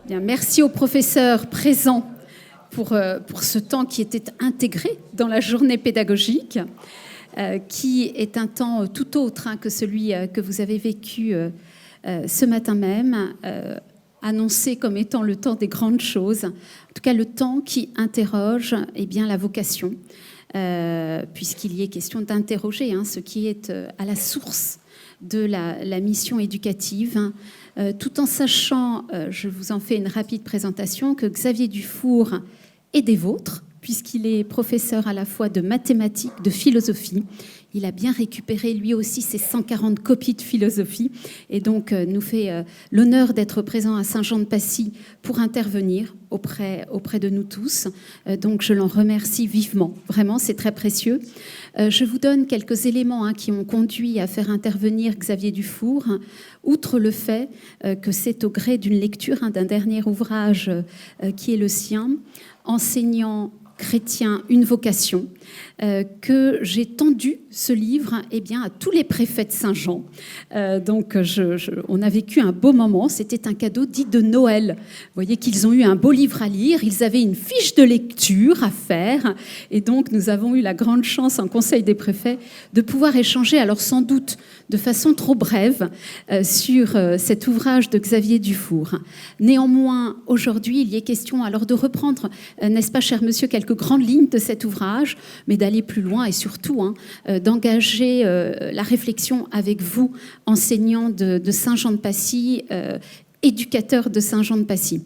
Bien, merci aux professeurs présents pour ce temps qui était intégré dans la journée pédagogique, qui est un temps tout autre que celui que vous avez vécu ce matin même, annoncé comme étant le temps des grandes choses, en tout cas le temps qui interroge bien, la vocation, puisqu'il y est question d'interroger ce qui est à la source de la mission éducative, tout en sachant, je vous en fais une rapide présentation, que Xavier Dufour est des vôtres, puisqu'il est professeur à la fois de mathématiques, de philosophie. Il a bien récupéré lui aussi ses 140 copies de philosophie et donc nous fait l'honneur d'être présent à Saint-Jean-de-Passy pour intervenir auprès de nous tous. Donc je l'en remercie vivement. Vraiment, c'est très précieux. Je vous donne quelques éléments qui ont conduit à faire intervenir Xavier Dufour. Outre le fait que c'est au gré d'une lecture d'un dernier ouvrage qui est le sien, Enseignant chrétien, une vocation, que j'ai tendu ce livre à tous les préfets de Saint-Jean. Donc on a vécu un beau moment, c'était un cadeau dit de Noël. Vous voyez qu'ils ont eu un beau livre à lire, ils avaient une fiche de lecture à faire, et donc nous avons eu la grande chance en Conseil des préfets de pouvoir échanger, alors sans doute de façon trop brève, sur cet ouvrage de Xavier Dufour. Néanmoins, aujourd'hui, il y est question alors de reprendre, n'est-ce pas, cher monsieur, quelques grandes lignes de cet ouvrage, mais d'aller plus loin et surtout d'engager la réflexion avec vous, enseignants de Saint-Jean-de-Passy, éducateurs de Saint-Jean-de-Passy.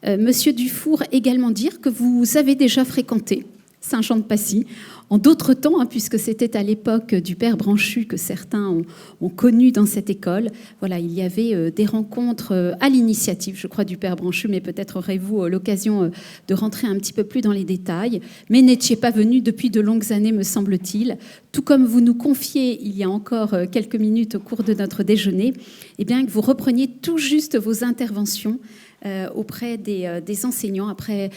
Monsieur Dufour, également dire que vous avez déjà fréquenté Saint-Jean-de-Passy, en d'autres temps, puisque c'était à l'époque du père Branchu que certains ont connu dans cette école. Voilà, il y avait des rencontres à l'initiative, je crois, du père Branchu, mais peut-être aurez-vous l'occasion de rentrer un petit peu plus dans les détails. Mais n'étiez pas venu depuis de longues années, me semble-t-il. Tout comme vous nous confiez, il y a encore quelques minutes au cours de notre déjeuner, que vous repreniez tout juste vos interventions auprès des enseignants après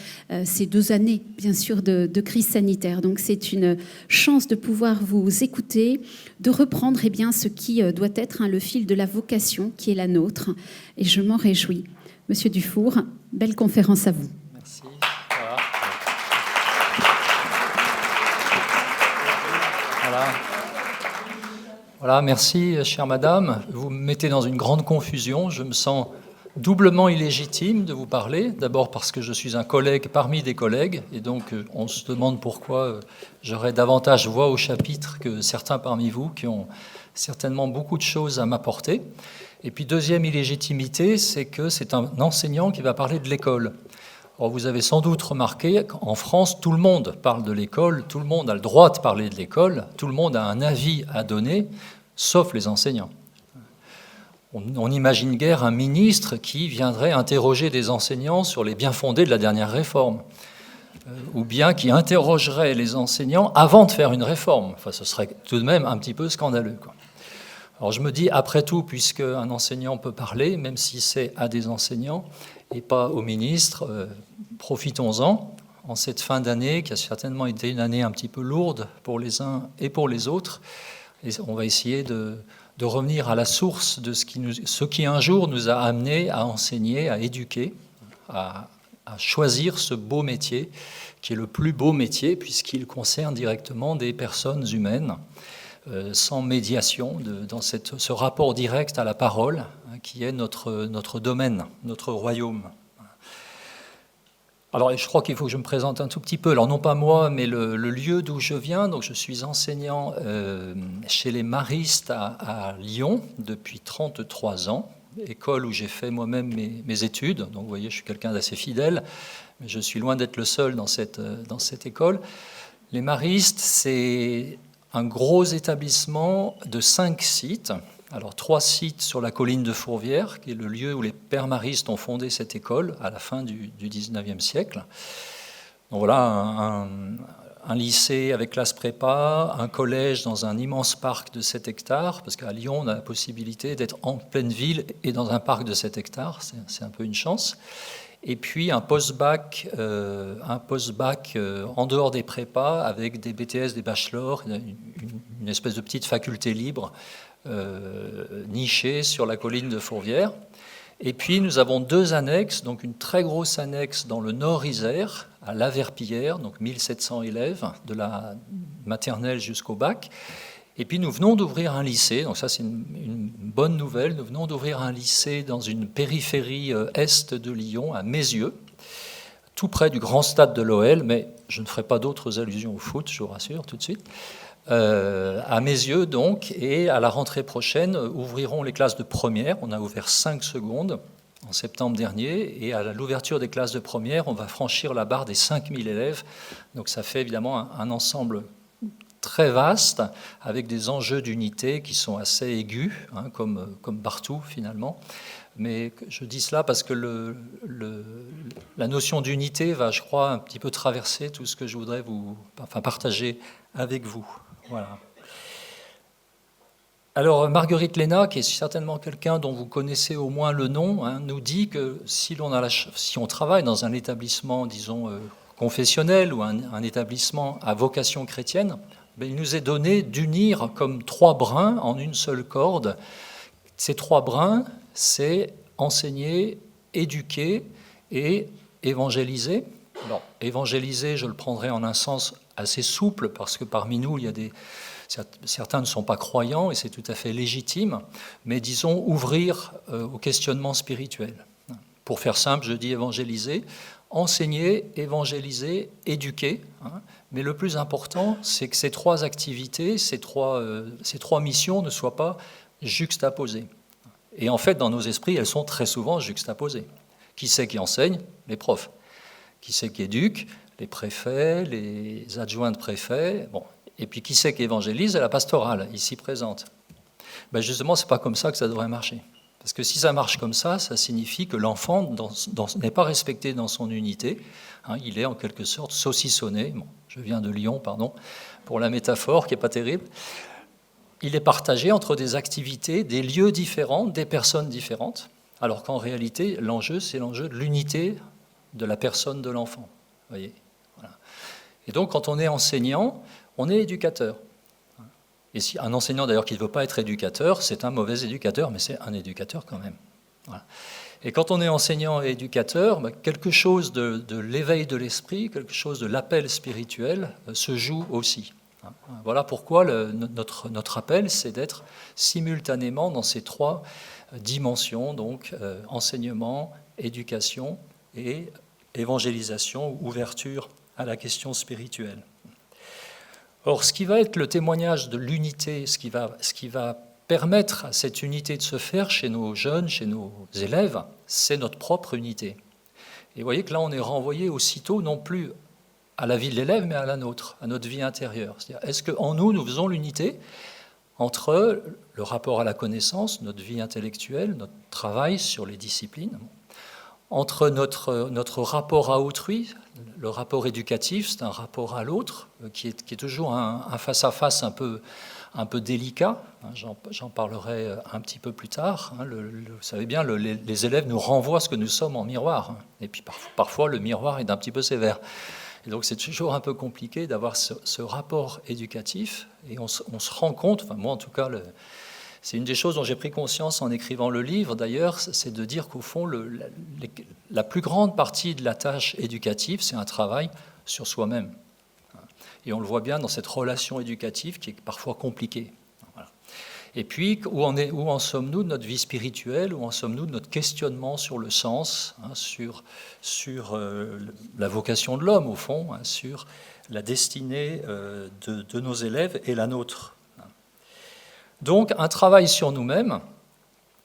ces 2 années, bien sûr, de crise sanitaire. Donc, c'est une chance de pouvoir vous écouter, de reprendre ce qui doit être le fil de la vocation qui est la nôtre. Et je m'en réjouis. Monsieur Dufour, belle conférence à vous. Merci. Voilà, merci, chère madame. Vous me mettez dans une grande confusion. Je me sens doublement illégitime de vous parler, d'abord parce que je suis un collègue parmi des collègues, et donc on se demande pourquoi j'aurais davantage voix au chapitre que certains parmi vous qui ont certainement beaucoup de choses à m'apporter. Et puis deuxième illégitimité, c'est que c'est un enseignant qui va parler de l'école. Or, vous avez sans doute remarqué qu'en France, tout le monde parle de l'école, tout le monde a le droit de parler de l'école, tout le monde a un avis à donner, sauf les enseignants. On n'imagine guère un ministre qui viendrait interroger des enseignants sur les bien-fondés de la dernière réforme, ou bien qui interrogerait les enseignants avant de faire une réforme. Enfin, ce serait tout de même un petit peu scandaleux, quoi. Alors je me dis, après tout, puisque un enseignant peut parler, même si c'est à des enseignants et pas au ministre, profitons-en en cette fin d'année qui a certainement été une année un petit peu lourde pour les uns et pour les autres. Et on va essayer de revenir à la source de ce qui un jour nous a amenés à enseigner, à éduquer, à choisir ce beau métier, qui est le plus beau métier, puisqu'il concerne directement des personnes humaines, sans médiation, dans ce rapport direct à la parole, qui est notre domaine, notre royaume. Alors, je crois qu'il faut que je me présente un tout petit peu. Alors, non pas moi, mais le lieu d'où je viens. Donc, je suis enseignant chez les Maristes à Lyon depuis 33 ans, école où j'ai fait moi-même mes études. Donc, vous voyez, je suis quelqu'un d'assez fidèle, mais je suis loin d'être le seul dans cette école. Les Maristes, c'est un gros établissement de 5 sites. Alors, 3 sites sur la colline de Fourvière, qui est le lieu où les pères maristes ont fondé cette école à la fin du 19e siècle. Donc voilà, un lycée avec classe prépa, un collège dans un immense parc de 7 hectares, parce qu'à Lyon, on a la possibilité d'être en pleine ville et dans un parc de 7 hectares, c'est un peu une chance. Et puis un post-bac en dehors des prépas, avec des BTS, des bachelors, une espèce de petite faculté libre, niché sur la colline de Fourvière. Et puis nous avons 2 annexes, donc une très grosse annexe dans le Nord-Isère, à La Verpillière, donc 1700 élèves, de la maternelle jusqu'au bac. Et puis nous venons d'ouvrir un lycée, donc ça c'est une bonne nouvelle, nous venons d'ouvrir un lycée dans une périphérie est de Lyon, à Mézieux, tout près du grand stade de l'OL, mais je ne ferai pas d'autres allusions au foot, je vous rassure tout de suite. À Mézieux donc, et à la rentrée prochaine, ouvriront les classes de première. On a ouvert 5 secondes en septembre dernier, et à l'ouverture des classes de première, on va franchir la barre des 5000 élèves. Donc ça fait évidemment un ensemble très vaste, avec des enjeux d'unité qui sont assez aigus, hein, comme partout finalement. Mais je dis cela parce que la notion d'unité va, je crois, un petit peu traverser tout ce que je voudrais partager avec vous. Voilà. Alors, Marguerite Léna, qui est certainement quelqu'un dont vous connaissez au moins le nom, hein, nous dit que si on travaille dans un établissement, disons, confessionnel ou un établissement à vocation chrétienne, il nous est donné d'unir comme 3 brins en une seule corde. Ces 3 brins, c'est enseigner, éduquer et évangéliser. Alors, évangéliser, je le prendrai en un sens assez souple, parce que parmi nous, certains ne sont pas croyants, et c'est tout à fait légitime, mais disons ouvrir au questionnement spirituel. Pour faire simple, je dis évangéliser, enseigner, évangéliser, éduquer. Mais le plus important, c'est que ces 3 activités, ces trois missions ne soient pas juxtaposées. Et en fait, dans nos esprits, elles sont très souvent juxtaposées. Qui c'est qui enseigne? Les profs. Qui c'est qui éduque? Les préfets, les adjoints de préfets. Bon. Et puis qui c'est qui évangélise? La pastorale, ici présente. Ben justement, ce n'est pas comme ça que ça devrait marcher. Parce que si ça marche comme ça signifie que l'enfant n'est pas respecté dans son unité. Hein, il est en quelque sorte saucissonné. Bon, je viens de Lyon, pardon, pour la métaphore qui n'est pas terrible. Il est partagé entre des activités, des lieux différents, des personnes différentes, alors qu'en réalité, l'enjeu, c'est l'enjeu de l'unité de la personne de l'enfant. Voyez, voilà. Et donc, quand on est enseignant, on est éducateur. Et si un enseignant, d'ailleurs, qui ne veut pas être éducateur, c'est un mauvais éducateur, mais c'est un éducateur quand même. Voilà. Et quand on est enseignant et éducateur, quelque chose de l'éveil de l'esprit, quelque chose de l'appel spirituel se joue aussi. Voilà pourquoi notre appel, c'est d'être simultanément dans ces 3 dimensions, donc enseignement, éducation et évangélisation, ouverture à la question spirituelle. Or, ce qui va être le témoignage de l'unité, ce qui va permettre à cette unité de se faire chez nos jeunes, chez nos élèves, c'est notre propre unité. Et vous voyez que là, on est renvoyé aussitôt non plus à la vie de l'élève, mais à la nôtre, à notre vie intérieure. C'est-à-dire, est-ce qu'en nous faisons l'unité entre le rapport à la connaissance, notre vie intellectuelle, notre travail sur les disciplines, entre notre rapport à autrui, le rapport éducatif, c'est un rapport à l'autre, qui est toujours un face-à-face un peu délicat. J'en parlerai un petit peu plus tard. Vous savez bien, les élèves nous renvoient ce que nous sommes en miroir. Et puis parfois, le miroir est un petit peu sévère. Et donc c'est toujours un peu compliqué d'avoir ce rapport éducatif. Et on se rend compte, enfin moi en tout cas, c'est une des choses dont j'ai pris conscience en écrivant le livre, d'ailleurs, c'est de dire qu'au fond, la plus grande partie de la tâche éducative, c'est un travail sur soi-même. Et on le voit bien dans cette relation éducative qui est parfois compliquée. Voilà. Et puis, où en sommes-nous de notre vie spirituelle, où en sommes-nous de notre questionnement sur le sens, sur la vocation de l'homme, au fond, sur la destinée de nos élèves et la nôtre. Donc, un travail sur nous-mêmes,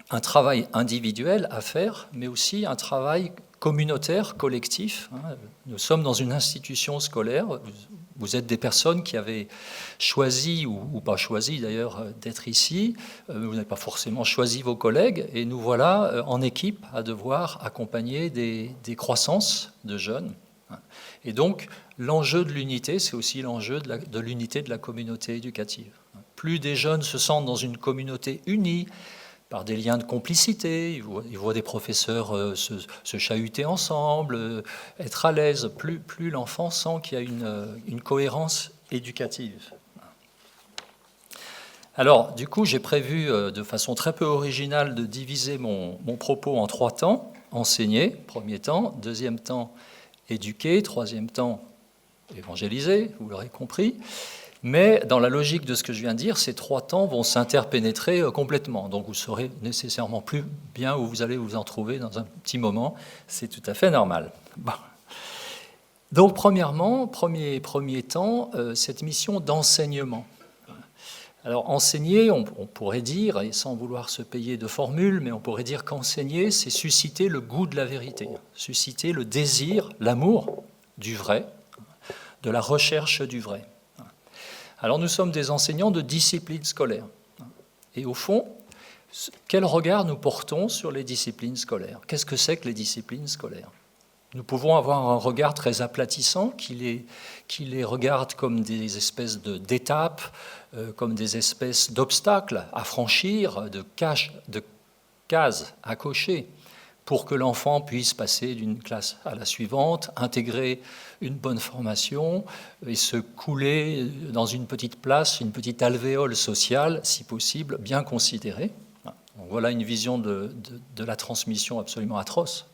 un travail individuel à faire, mais aussi un travail communautaire, collectif. Nous sommes dans une institution scolaire. Vous êtes des personnes qui avez choisi, ou pas choisi d'ailleurs, d'être ici. Vous n'avez pas forcément choisi vos collègues. Et nous voilà en équipe à devoir accompagner des croissances de jeunes. Et donc, l'enjeu de l'unité, c'est aussi l'enjeu de l'unité de la communauté éducative. Plus des jeunes se sentent dans une communauté unie, par des liens de complicité, ils voient des professeurs se chahuter ensemble, être à l'aise, plus l'enfant sent qu'il y a une cohérence éducative. Alors, du coup, j'ai prévu de façon très peu originale de diviser mon propos en 3 temps. Enseigner, premier temps. Deuxième temps, éduquer. Troisième temps, évangéliser, vous l'aurez compris. Mais dans la logique de ce que je viens de dire, ces 3 temps vont s'interpénétrer complètement. Donc vous saurez nécessairement plus bien où vous allez vous en trouver dans un petit moment. C'est tout à fait normal. Bon. Donc premièrement, premier temps, cette mission d'enseignement. Alors enseigner, on pourrait dire, et sans vouloir se payer de formule, mais on pourrait dire qu'enseigner, c'est susciter le goût de la vérité, susciter le désir, l'amour du vrai, de la recherche du vrai. Alors nous sommes des enseignants de disciplines scolaires. Et au fond, quel regard nous portons sur les disciplines scolaires? Qu'est-ce que c'est que les disciplines scolaires? Nous pouvons avoir un regard très aplatissant qui les regarde comme des espèces d'étapes, comme des espèces d'obstacles à franchir, de cases à cocher, pour que l'enfant puisse passer d'une classe à la suivante, intégrer une bonne formation et se couler dans une petite place, une petite alvéole sociale, si possible, bien considérée. Donc voilà une vision de la transmission absolument atroce.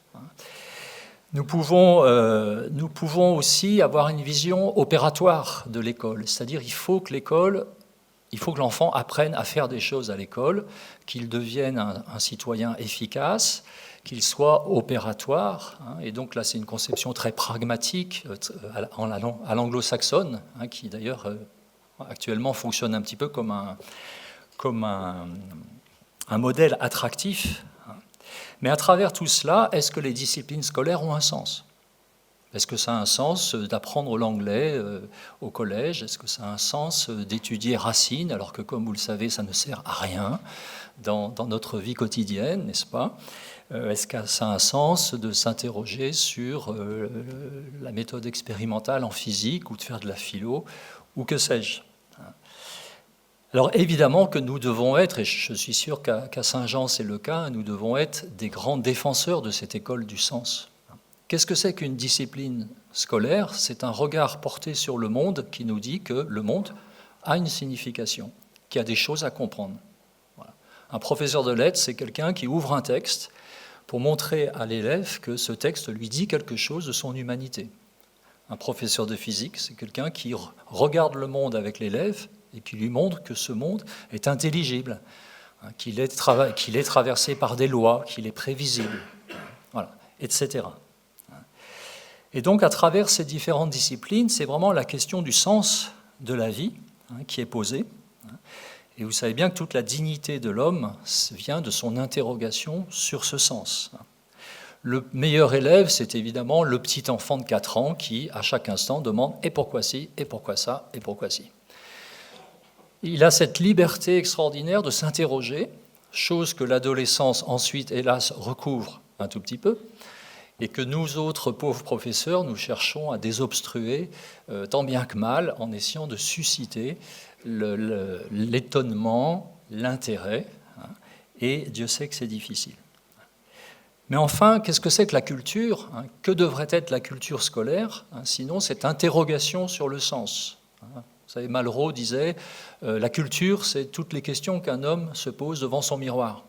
Nous pouvons aussi avoir une vision opératoire de l'école, c'est-à-dire il faut que l'enfant apprenne à faire des choses à l'école, qu'il devienne un citoyen efficace, qu'il soit opératoire. Et donc là, c'est une conception très pragmatique à l'anglo-saxonne, qui d'ailleurs actuellement fonctionne un petit peu comme un modèle attractif. Mais à travers tout cela, est-ce que les disciplines scolaires ont un sens? Est-ce que ça a un sens d'apprendre l'anglais au collège? Est-ce que ça a un sens d'étudier Racine, alors que, comme vous le savez, ça ne sert à rien dans notre vie quotidienne, n'est-ce pas? Est-ce que ça a un sens de s'interroger sur la méthode expérimentale en physique ou de faire de la philo, ou que sais-je? Alors évidemment que nous devons être, et je suis sûr qu'à Saint-Jean c'est le cas, nous devons être des grands défenseurs de cette école du sens. Qu'est-ce que c'est qu'une discipline scolaire? C'est un regard porté sur le monde qui nous dit que le monde a une signification, qu'il y a des choses à comprendre. Voilà. Un professeur de lettres, c'est quelqu'un qui ouvre un texte pour montrer à l'élève que ce texte lui dit quelque chose de son humanité. Un professeur de physique, c'est quelqu'un qui regarde le monde avec l'élève et qui lui montre que ce monde est intelligible, qu'il est traversé par des lois, qu'il est prévisible, voilà, etc. Et donc, à travers ces différentes disciplines, c'est vraiment la question du sens de la vie qui est posée. Et vous savez bien que toute la dignité de l'homme vient de son interrogation sur ce sens. Le meilleur élève, c'est évidemment le petit enfant de 4 ans qui, à chaque instant, demande « et pourquoi ci, et pourquoi ça, et pourquoi ci ?» Il a cette liberté extraordinaire de s'interroger, chose que l'adolescence ensuite, hélas, recouvre un tout petit peu, et que nous autres pauvres professeurs, nous cherchons à désobstruer tant bien que mal en essayant de susciter l'étonnement, l'intérêt, et Dieu sait que c'est difficile. Mais enfin, qu'est-ce que c'est que la culture? Que devrait être la culture scolaire, sinon cette interrogation sur le sens? Vous savez, Malraux disait la culture, c'est toutes les questions qu'un homme se pose devant son miroir.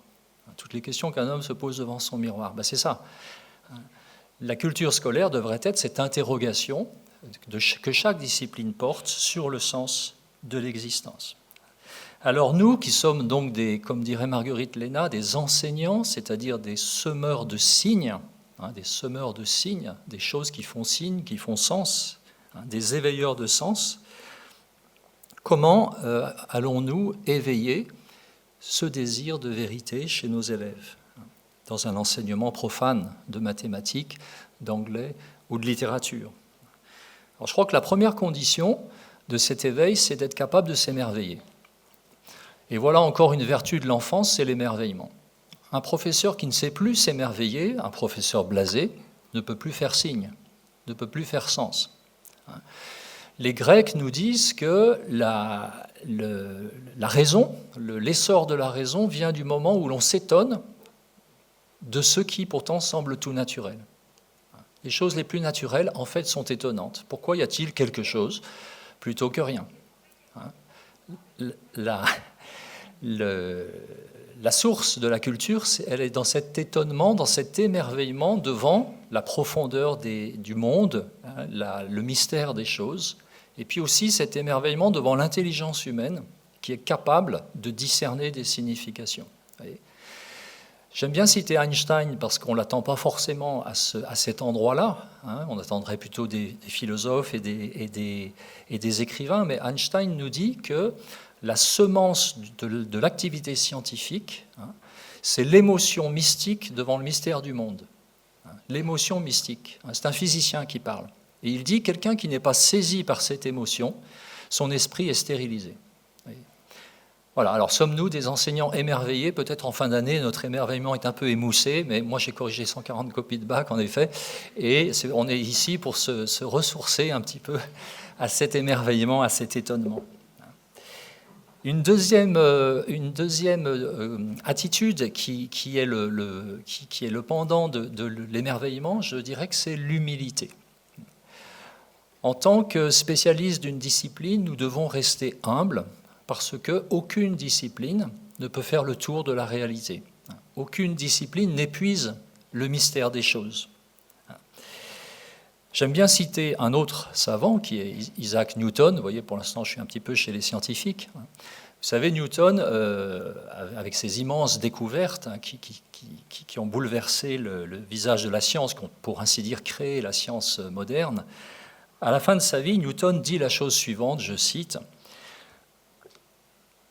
Toutes les questions qu'un homme se pose devant son miroir. Ben, c'est ça. La culture scolaire devrait être cette interrogation que chaque discipline porte sur le sens de l'existence. Alors nous, qui sommes donc comme dirait Marguerite Léna, des enseignants, c'est-à-dire des semeurs de signes, des choses qui font signe, qui font sens, des éveilleurs de sens, comment allons-nous éveiller ce désir de vérité chez nos élèves dans un enseignement profane de mathématiques, d'anglais ou de littérature? Alors, je crois que la première condition de cet éveil, c'est d'être capable de s'émerveiller. Et voilà encore une vertu de l'enfance, c'est l'émerveillement. Un professeur qui ne sait plus s'émerveiller, un professeur blasé, ne peut plus faire signe, ne peut plus faire sens. Les Grecs nous disent que la raison, l'essor de la raison vient du moment où l'on s'étonne de ce qui pourtant semble tout naturel. Les choses les plus naturelles, en fait, sont étonnantes. Pourquoi y a-t-il quelque chose plutôt que rien? la source de la culture, elle est dans cet étonnement, dans cet émerveillement devant la profondeur du monde, hein, le mystère des choses, et puis aussi cet émerveillement devant l'intelligence humaine qui est capable de discerner des significations. J'aime bien citer Einstein parce qu'on ne l'attend pas forcément à cet endroit-là. Hein, on attendrait plutôt des philosophes et des écrivains, mais Einstein nous dit que la semence de l'activité scientifique, hein, c'est l'émotion mystique devant le mystère du monde. Hein, l'émotion mystique. Hein, c'est un physicien qui parle. Et il dit, quelqu'un qui n'est pas saisi par cette émotion, son esprit est stérilisé. Voilà, alors sommes-nous des enseignants émerveillés? Peut-être en fin d'année, notre émerveillement est un peu émoussé, mais moi j'ai corrigé 140 copies de bac en effet, et on est ici pour se ressourcer un petit peu à cet émerveillement, à cet étonnement. Une deuxième attitude qui est le pendant de l'émerveillement, je dirais que c'est l'humilité. En tant que spécialiste d'une discipline, nous devons rester humbles, parce qu'aucune discipline ne peut faire le tour de la réalité. Aucune discipline n'épuise le mystère des choses. J'aime bien citer un autre savant qui est Isaac Newton. Vous voyez, pour l'instant, je suis un petit peu chez les scientifiques. Vous savez, Newton, avec ses immenses découvertes qui ont bouleversé le visage de la science, qui ont, pour ainsi dire, créé la science moderne, à la fin de sa vie, Newton dit la chose suivante, je cite, «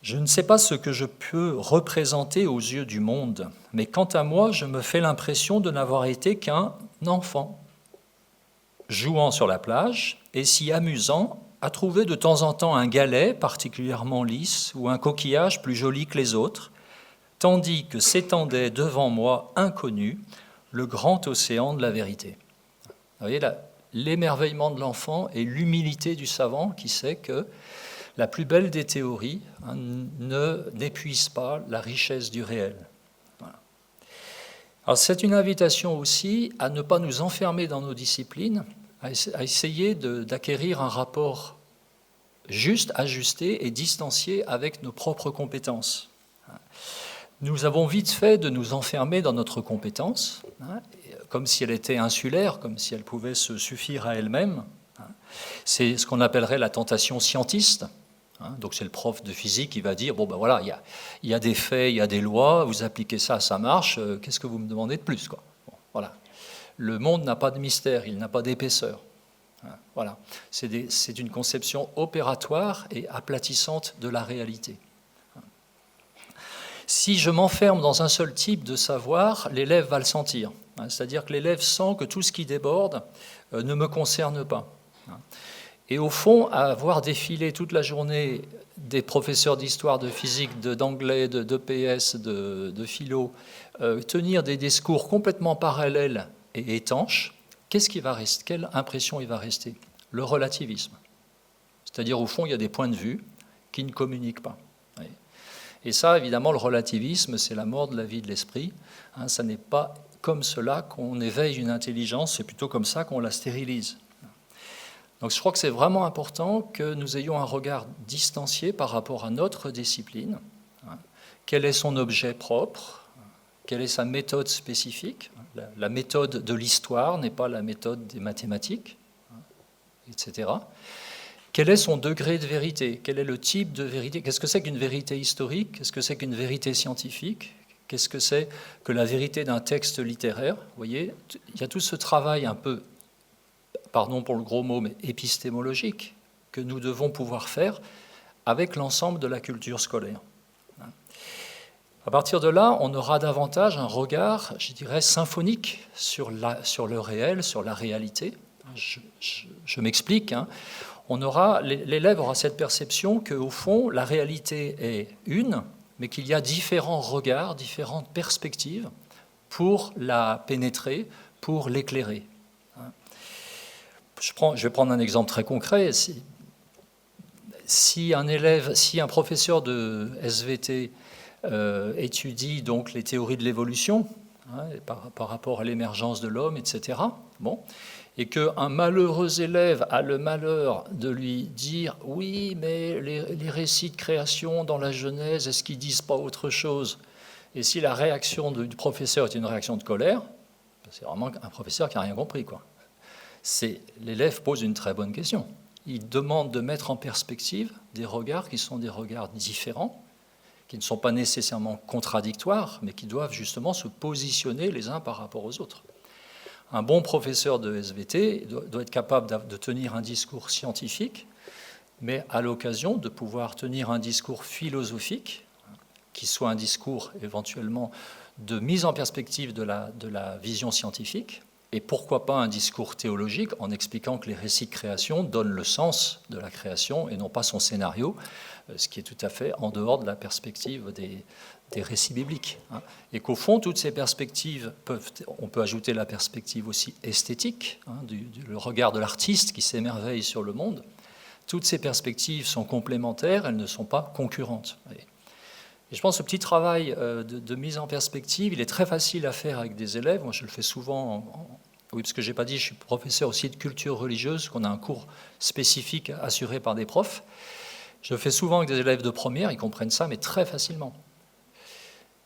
Je ne sais pas ce que je peux représenter aux yeux du monde, mais quant à moi, je me fais l'impression de n'avoir été qu'un enfant, jouant sur la plage et s'y amusant à trouver de temps en temps un galet particulièrement lisse ou un coquillage plus joli que les autres, tandis que s'étendait devant moi, inconnu, le grand océan de la vérité. » Vous voyez, l'émerveillement de l'enfant et l'humilité du savant qui sait que la plus belle des théories n'épuise pas la richesse du réel. Voilà. Alors c'est une invitation aussi à ne pas nous enfermer dans nos disciplines, à essayer d'acquérir un rapport juste, ajusté et distancié avec nos propres compétences. Nous avons vite fait de nous enfermer dans notre compétence, comme si elle était insulaire, comme si elle pouvait se suffire à elle-même. C'est ce qu'on appellerait la tentation scientiste. Donc c'est le prof de physique qui va dire, bon ben voilà, il y a des faits, il y a des lois, vous appliquez ça, ça marche, qu'est-ce que vous me demandez de plus, quoi. Bon, voilà. Le monde n'a pas de mystère, il n'a pas d'épaisseur. Voilà. C'est une conception opératoire et aplatissante de la réalité. Si je m'enferme dans un seul type de savoir, l'élève va le sentir. C'est-à-dire que l'élève sent que tout ce qui déborde ne me concerne pas. Et au fond, à voir défiler toute la journée des professeurs d'histoire, de physique, d'anglais, d'EPS, de philo, tenir des discours complètement parallèles et étanches, qu'est-ce qui va rester? Quelle impression il va rester? Le relativisme. C'est-à-dire, au fond, il y a des points de vue qui ne communiquent pas. Et ça, évidemment, le relativisme, c'est la mort de la vie de l'esprit. Ça n'est pas comme cela qu'on éveille une intelligence, c'est plutôt comme ça qu'on la stérilise. Donc je crois que c'est vraiment important que nous ayons un regard distancié par rapport à notre discipline. Quel est son objet propre? Quelle est sa méthode spécifique? La méthode de l'histoire n'est pas la méthode des mathématiques, etc. Quel est son degré de vérité? Quel est le type de vérité? Qu'est-ce que c'est qu'une vérité historique? Qu'est-ce que c'est qu'une vérité scientifique? Qu'est-ce que c'est que la vérité d'un texte littéraire? Vous voyez, il y a tout ce travail un peu, pardon pour le gros mot, mais épistémologique, que nous devons pouvoir faire avec l'ensemble de la culture scolaire. À partir de là, on aura davantage un regard, je dirais, symphonique sur le réel, sur la réalité. Je m'explique. L'élève aura cette perception qu'au fond, la réalité est une, mais qu'il y a différents regards, différentes perspectives pour la pénétrer, pour l'éclairer. Je vais prendre un exemple très concret. Si un professeur de SVT étudie donc les théories de l'évolution, par rapport à l'émergence de l'homme, etc. Bon. Et qu'un malheureux élève a le malheur de lui dire « Oui, mais les récits de création dans la Genèse, est-ce qu'ils ne disent pas autre chose ?» Et si la réaction du professeur est une réaction de colère, c'est vraiment un professeur qui n'a rien compris, quoi. L'élève pose une très bonne question. Il demande de mettre en perspective des regards qui sont des regards différents, qui ne sont pas nécessairement contradictoires, mais qui doivent justement se positionner les uns par rapport aux autres. Un bon professeur de SVT doit être capable de tenir un discours scientifique, mais à l'occasion de pouvoir tenir un discours philosophique, qui soit un discours éventuellement de mise en perspective de la vision scientifique, et pourquoi pas un discours théologique en expliquant que les récits de création donnent le sens de la création et non pas son scénario, ce qui est tout à fait en dehors de la perspective des récits bibliques. Et qu'au fond, toutes ces perspectives on peut ajouter la perspective aussi esthétique, le regard de l'artiste qui s'émerveille sur le monde. Toutes ces perspectives sont complémentaires, elles ne sont pas concurrentes. Et je pense que ce petit travail de mise en perspective, il est très facile à faire avec des élèves. Moi, je le fais souvent. Oui, parce que je n'ai pas dit, je suis professeur aussi de culture religieuse, qu'on a un cours spécifique assuré par des profs. Je le fais souvent avec des élèves de première, ils comprennent ça, mais très facilement.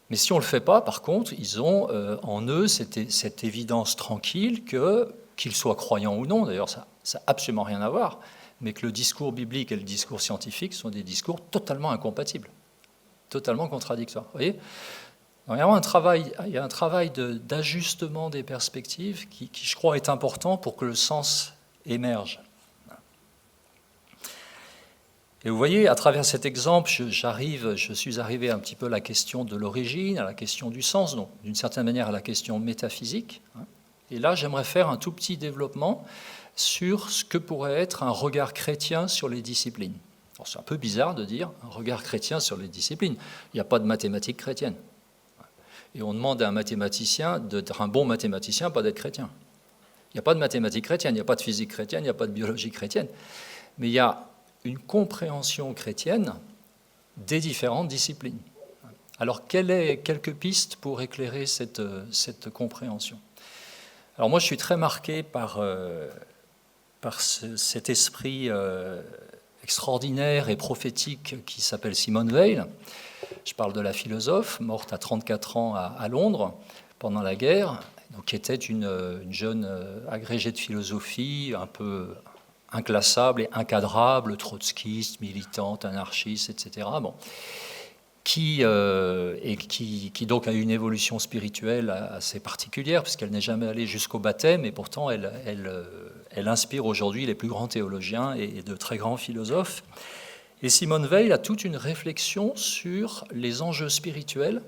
Mais si on ne le fait pas, par contre, ils ont en eux cette évidence tranquille qu'ils soient croyants ou non, d'ailleurs ça n'a absolument rien à voir, mais que le discours biblique et le discours scientifique sont des discours totalement incompatibles, totalement contradictoires. Vous voyez ? Alors, il y a un travail d'ajustement des perspectives qui, je crois, est important pour que le sens émerge. Et vous voyez, à travers cet exemple, je suis arrivé un petit peu à la question de l'origine, à la question du sens, donc d'une certaine manière à la question métaphysique. Et là, j'aimerais faire un tout petit développement sur ce que pourrait être un regard chrétien sur les disciplines. Alors, c'est un peu bizarre de dire un regard chrétien sur les disciplines. Il n'y a pas de mathématiques chrétiennes. Et on demande à un mathématicien d'être un bon mathématicien, pas d'être chrétien. Il n'y a pas de mathématiques chrétiennes, il n'y a pas de physique chrétienne, il n'y a pas de biologie chrétienne. Mais il y a une compréhension chrétienne des différentes disciplines. Alors, quelques pistes pour éclairer cette compréhension? Alors, moi, je suis très marqué par cet esprit extraordinaire et prophétique qui s'appelle Simone Weil. Je parle de la philosophe, morte à 34 ans à Londres pendant la guerre, donc, qui était une jeune agrégée de philosophie, un peu inclassable et incadrable, trotskiste, militante, anarchiste, etc. Bon. Qui donc a eu une évolution spirituelle assez particulière, puisqu'elle n'est jamais allée jusqu'au baptême, et pourtant elle inspire aujourd'hui les plus grands théologiens et de très grands philosophes. Et Simone Weil a toute une réflexion sur les enjeux spirituels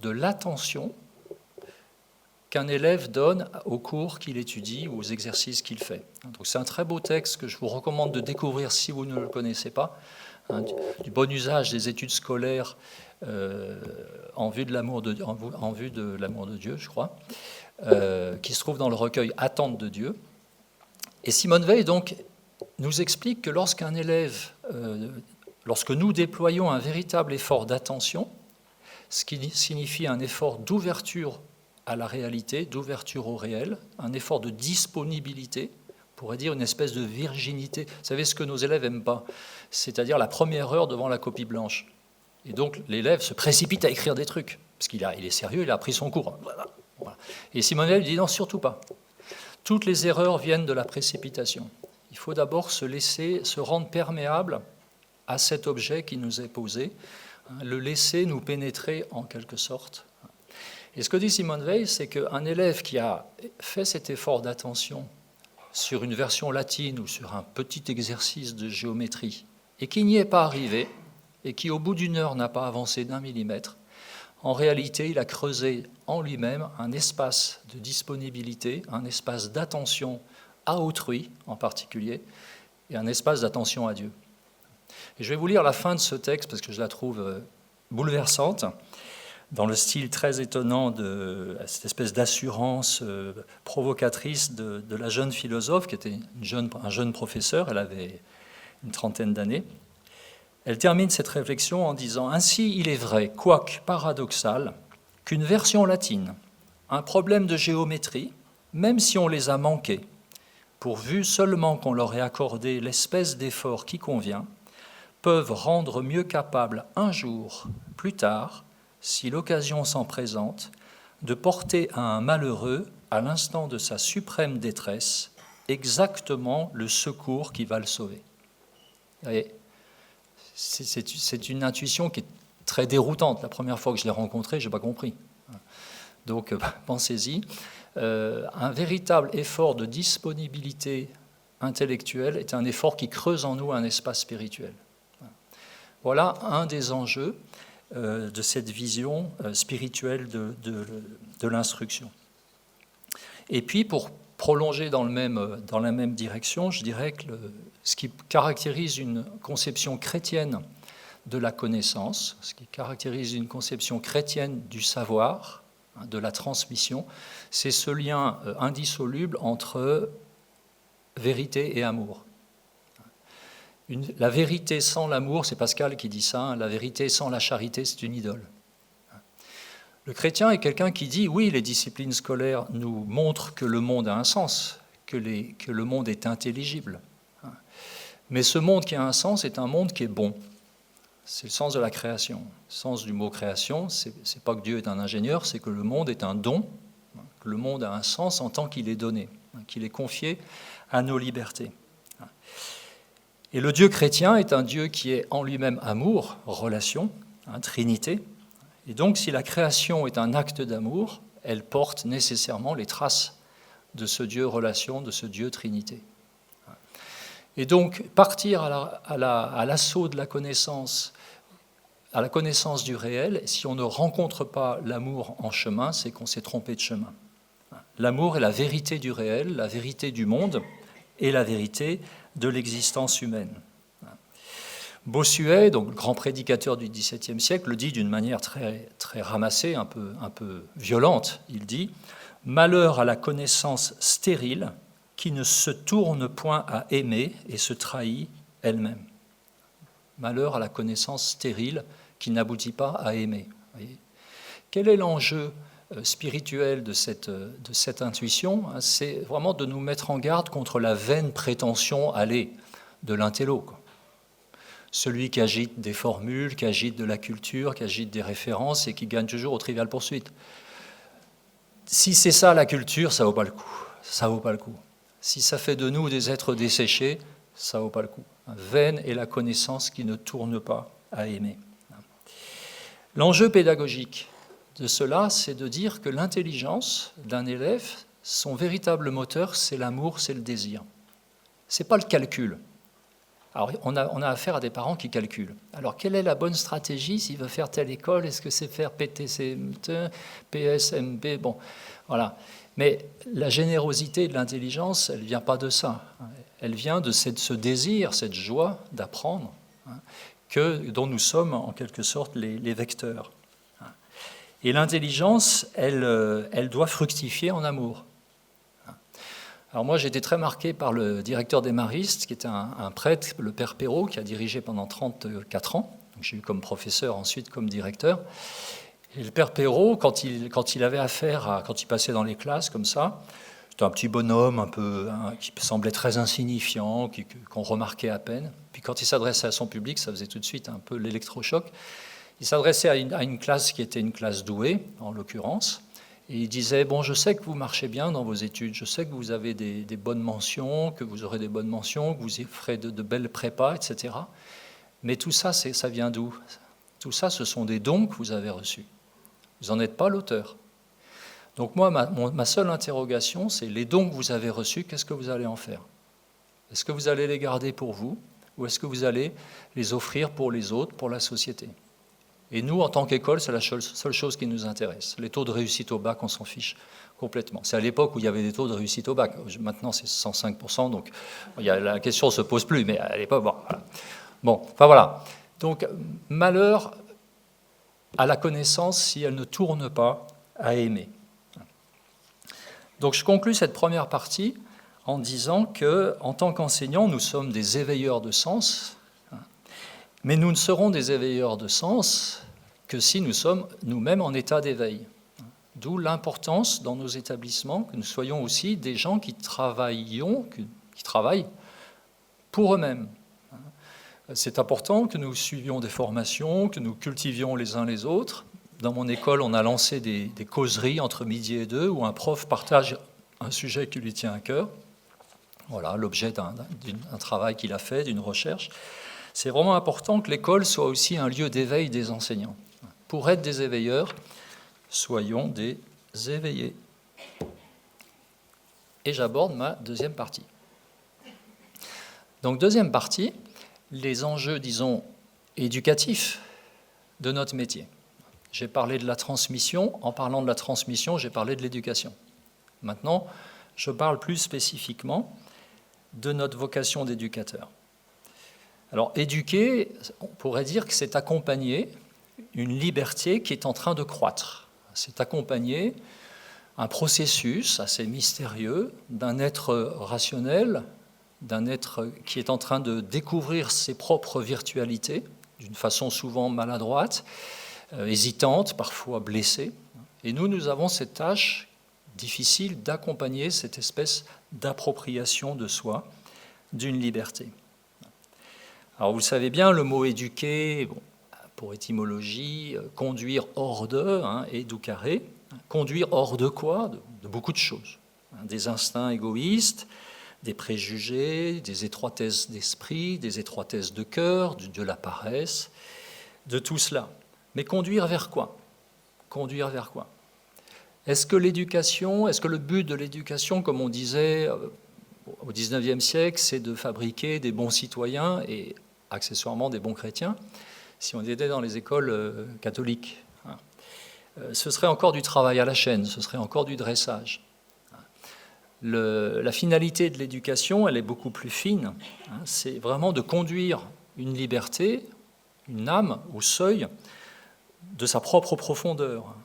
de l'attention qu'un élève donne aux cours qu'il étudie ou aux exercices qu'il fait. Donc c'est un très beau texte que je vous recommande de découvrir si vous ne le connaissez pas, du bon usage des études scolaires en vue de l'amour de Dieu, je crois, qui se trouve dans le recueil Attente de Dieu. Et Simone Weil donc nous explique que lorsque nous déployons un véritable effort d'attention, ce qui signifie un effort d'ouverture à la réalité, d'ouverture au réel, un effort de disponibilité, on pourrait dire une espèce de virginité. Vous savez ce que nos élèves n'aiment pas, c'est-à-dire la première heure devant la copie blanche. Et donc l'élève se précipite à écrire des trucs, parce qu'il est sérieux, il a appris son cours. Voilà. Et Simone Weil dit non, surtout pas. Toutes les erreurs viennent de la précipitation. Il faut d'abord se rendre perméable à cet objet qui nous est posé, le laisser nous pénétrer en quelque sorte. Et ce que dit Simone Weil, c'est qu'un élève qui a fait cet effort d'attention sur une version latine ou sur un petit exercice de géométrie et qui n'y est pas arrivé et qui au bout d'une heure n'a pas avancé d'1 millimètre, en réalité il a creusé en lui-même un espace de disponibilité, un espace d'attention à autrui en particulier et un espace d'attention à Dieu. Et je vais vous lire la fin de ce texte parce que je la trouve bouleversante, dans le style très étonnant de cette espèce d'assurance provocatrice de la jeune philosophe, qui était un jeune professeur, elle avait une trentaine d'années. Elle termine cette réflexion en disant « Ainsi, il est vrai, quoique paradoxal, qu'une version latine, un problème de géométrie, même si on les a manqués, pourvu seulement qu'on leur ait accordé l'espèce d'effort qui convient, peuvent rendre mieux capables un jour, plus tard, si l'occasion s'en présente, de porter à un malheureux, à l'instant de sa suprême détresse, exactement le secours qui va le sauver. C'est une intuition qui est très déroutante. La première fois que je l'ai rencontrée, je n'ai pas compris. Donc, pensez-y. Un véritable effort de disponibilité intellectuelle est un effort qui creuse en nous un espace spirituel. Voilà un des enjeux de cette vision spirituelle de l'instruction. Et puis, pour prolonger dans la même direction, je dirais que ce qui caractérise une conception chrétienne de la connaissance, ce qui caractérise une conception chrétienne du savoir, de la transmission, c'est ce lien indissoluble entre vérité et amour. La vérité sans l'amour, c'est Pascal qui dit ça, la vérité sans la charité, c'est une idole. Le chrétien est quelqu'un qui dit, oui, les disciplines scolaires nous montrent que le monde a un sens, que le monde est intelligible. Mais ce monde qui a un sens est un monde qui est bon. C'est le sens de la création. Le sens du mot création, c'est pas que Dieu est un ingénieur, c'est que le monde est un don, que le monde a un sens en tant qu'il est donné, qu'il est confié à nos libertés. Et le Dieu chrétien est un Dieu qui est en lui-même amour, relation, trinité. Et donc, si la création est un acte d'amour, elle porte nécessairement les traces de ce Dieu relation, de ce Dieu trinité. Et donc, partir à l'assaut de la connaissance, à la connaissance du réel, si on ne rencontre pas l'amour en chemin, c'est qu'on s'est trompé de chemin. L'amour est la vérité du réel, la vérité du monde et la vérité de l'existence humaine. Bossuet, donc le grand prédicateur du XVIIe siècle, le dit d'une manière très, très ramassée, un peu violente. Il dit « Malheur à la connaissance stérile qui ne se tourne point à aimer et se trahit elle-même. » Malheur à la connaissance stérile qui n'aboutit pas à aimer. Voyez. Quel est l'enjeu spirituel de cette intuition? C'est vraiment de nous mettre en garde contre la vaine prétention allée de l'intello. Celui qui agite des formules, qui agite de la culture, qui agite des références et qui gagne toujours au trivial poursuite. Si c'est ça la culture, ça vaut pas le coup. Ça vaut pas le coup. Si ça fait de nous des êtres desséchés, ça vaut pas le coup. Vaine est la connaissance qui ne tourne pas à aimer. L'enjeu pédagogique de cela, c'est de dire que l'intelligence d'un élève, son véritable moteur, c'est l'amour, c'est le désir. C'est pas le calcul. Alors, on a affaire à des parents qui calculent. Alors, quelle est la bonne stratégie s'il veut faire telle école? Est-ce que c'est faire PTCMT, PSMB? Bon, voilà. Mais la générosité de l'intelligence, elle ne vient pas de ça. Elle vient de ce désir, cette joie d'apprendre, dont nous sommes en quelque sorte les vecteurs. Et l'intelligence, elle doit fructifier en amour. Alors moi, j'ai été très marqué par le directeur des Maristes, qui était un prêtre, le père Perrault, qui a dirigé pendant 34 ans. Donc, j'ai eu comme professeur, ensuite comme directeur. Et le père Perrault, quand il avait affaire quand il passait dans les classes comme ça, c'était un petit bonhomme qui semblait très insignifiant, qu'on remarquait à peine. Puis quand il s'adressait à son public, ça faisait tout de suite un peu l'électrochoc. Il s'adressait à une classe qui était une classe douée, en l'occurrence. Et il disait, bon, je sais que vous marchez bien dans vos études, je sais que vous avez des bonnes mentions, que vous aurez des bonnes mentions, que vous ferez de belles prépas, etc. Mais tout ça, ça vient d'où? Tout ça, ce sont des dons que vous avez reçus. Vous n'en êtes pas l'auteur. Donc moi, ma seule interrogation, c'est les dons que vous avez reçus, qu'est-ce que vous allez en faire? Est-ce que vous allez les garder pour vous, ou est-ce que vous allez les offrir pour les autres, pour la société? Et nous, en tant qu'école, c'est la seule chose qui nous intéresse. Les taux de réussite au bac, on s'en fiche complètement. C'est à l'époque où il y avait des taux de réussite au bac. Maintenant, c'est 105%, donc la question ne se pose plus, mais à l'époque, bon, voilà. Bon, enfin voilà. Donc, malheur à la connaissance si elle ne tourne pas à aimer. Donc, je conclus cette première partie en disant qu'en tant qu'enseignants, nous sommes des éveilleurs de sens. Mais nous ne serons des éveilleurs de sens que si nous sommes nous-mêmes en état d'éveil. D'où l'importance dans nos établissements que nous soyons aussi des gens qui travaillent pour eux-mêmes. C'est important que nous suivions des formations, que nous cultivions les uns les autres. Dans mon école, on a lancé des causeries entre midi et 2 où un prof partage un sujet qui lui tient à cœur. Voilà, l'objet d'un travail qu'il a fait, d'une recherche. C'est vraiment important que l'école soit aussi un lieu d'éveil des enseignants. Pour être des éveilleurs, soyons des éveillés. Et j'aborde ma deuxième partie. Donc, deuxième partie, les enjeux, disons, éducatifs de notre métier. J'ai parlé de la transmission. En parlant de la transmission, j'ai parlé de l'éducation. Maintenant, je parle plus spécifiquement de notre vocation d'éducateur. Alors, éduquer, on pourrait dire que c'est accompagner une liberté qui est en train de croître. C'est accompagner un processus assez mystérieux d'un être rationnel, d'un être qui est en train de découvrir ses propres virtualités, d'une façon souvent maladroite, hésitante, parfois blessée. Et nous avons cette tâche difficile d'accompagner cette espèce d'appropriation de soi, d'une liberté. Alors vous le savez bien, le mot éduquer, pour étymologie, conduire hors de, éducare, conduire hors de quoi? De beaucoup de choses. Des instincts égoïstes, des préjugés, des étroitesses d'esprit, des étroitesses de cœur, de la paresse, de tout cela. Mais conduire vers quoi? Conduire vers quoi? Est-ce que l'éducation, est-ce que le but de l'éducation, comme on disait au XIXe siècle, c'est de fabriquer des bons citoyens et accessoirement des bons chrétiens, si on était dans les écoles catholiques? Ce serait encore du travail à la chaîne, ce serait encore du dressage. La finalité de l'éducation, elle est beaucoup plus fine. C'est vraiment de conduire une liberté, une âme, au seuil de sa propre profondeur,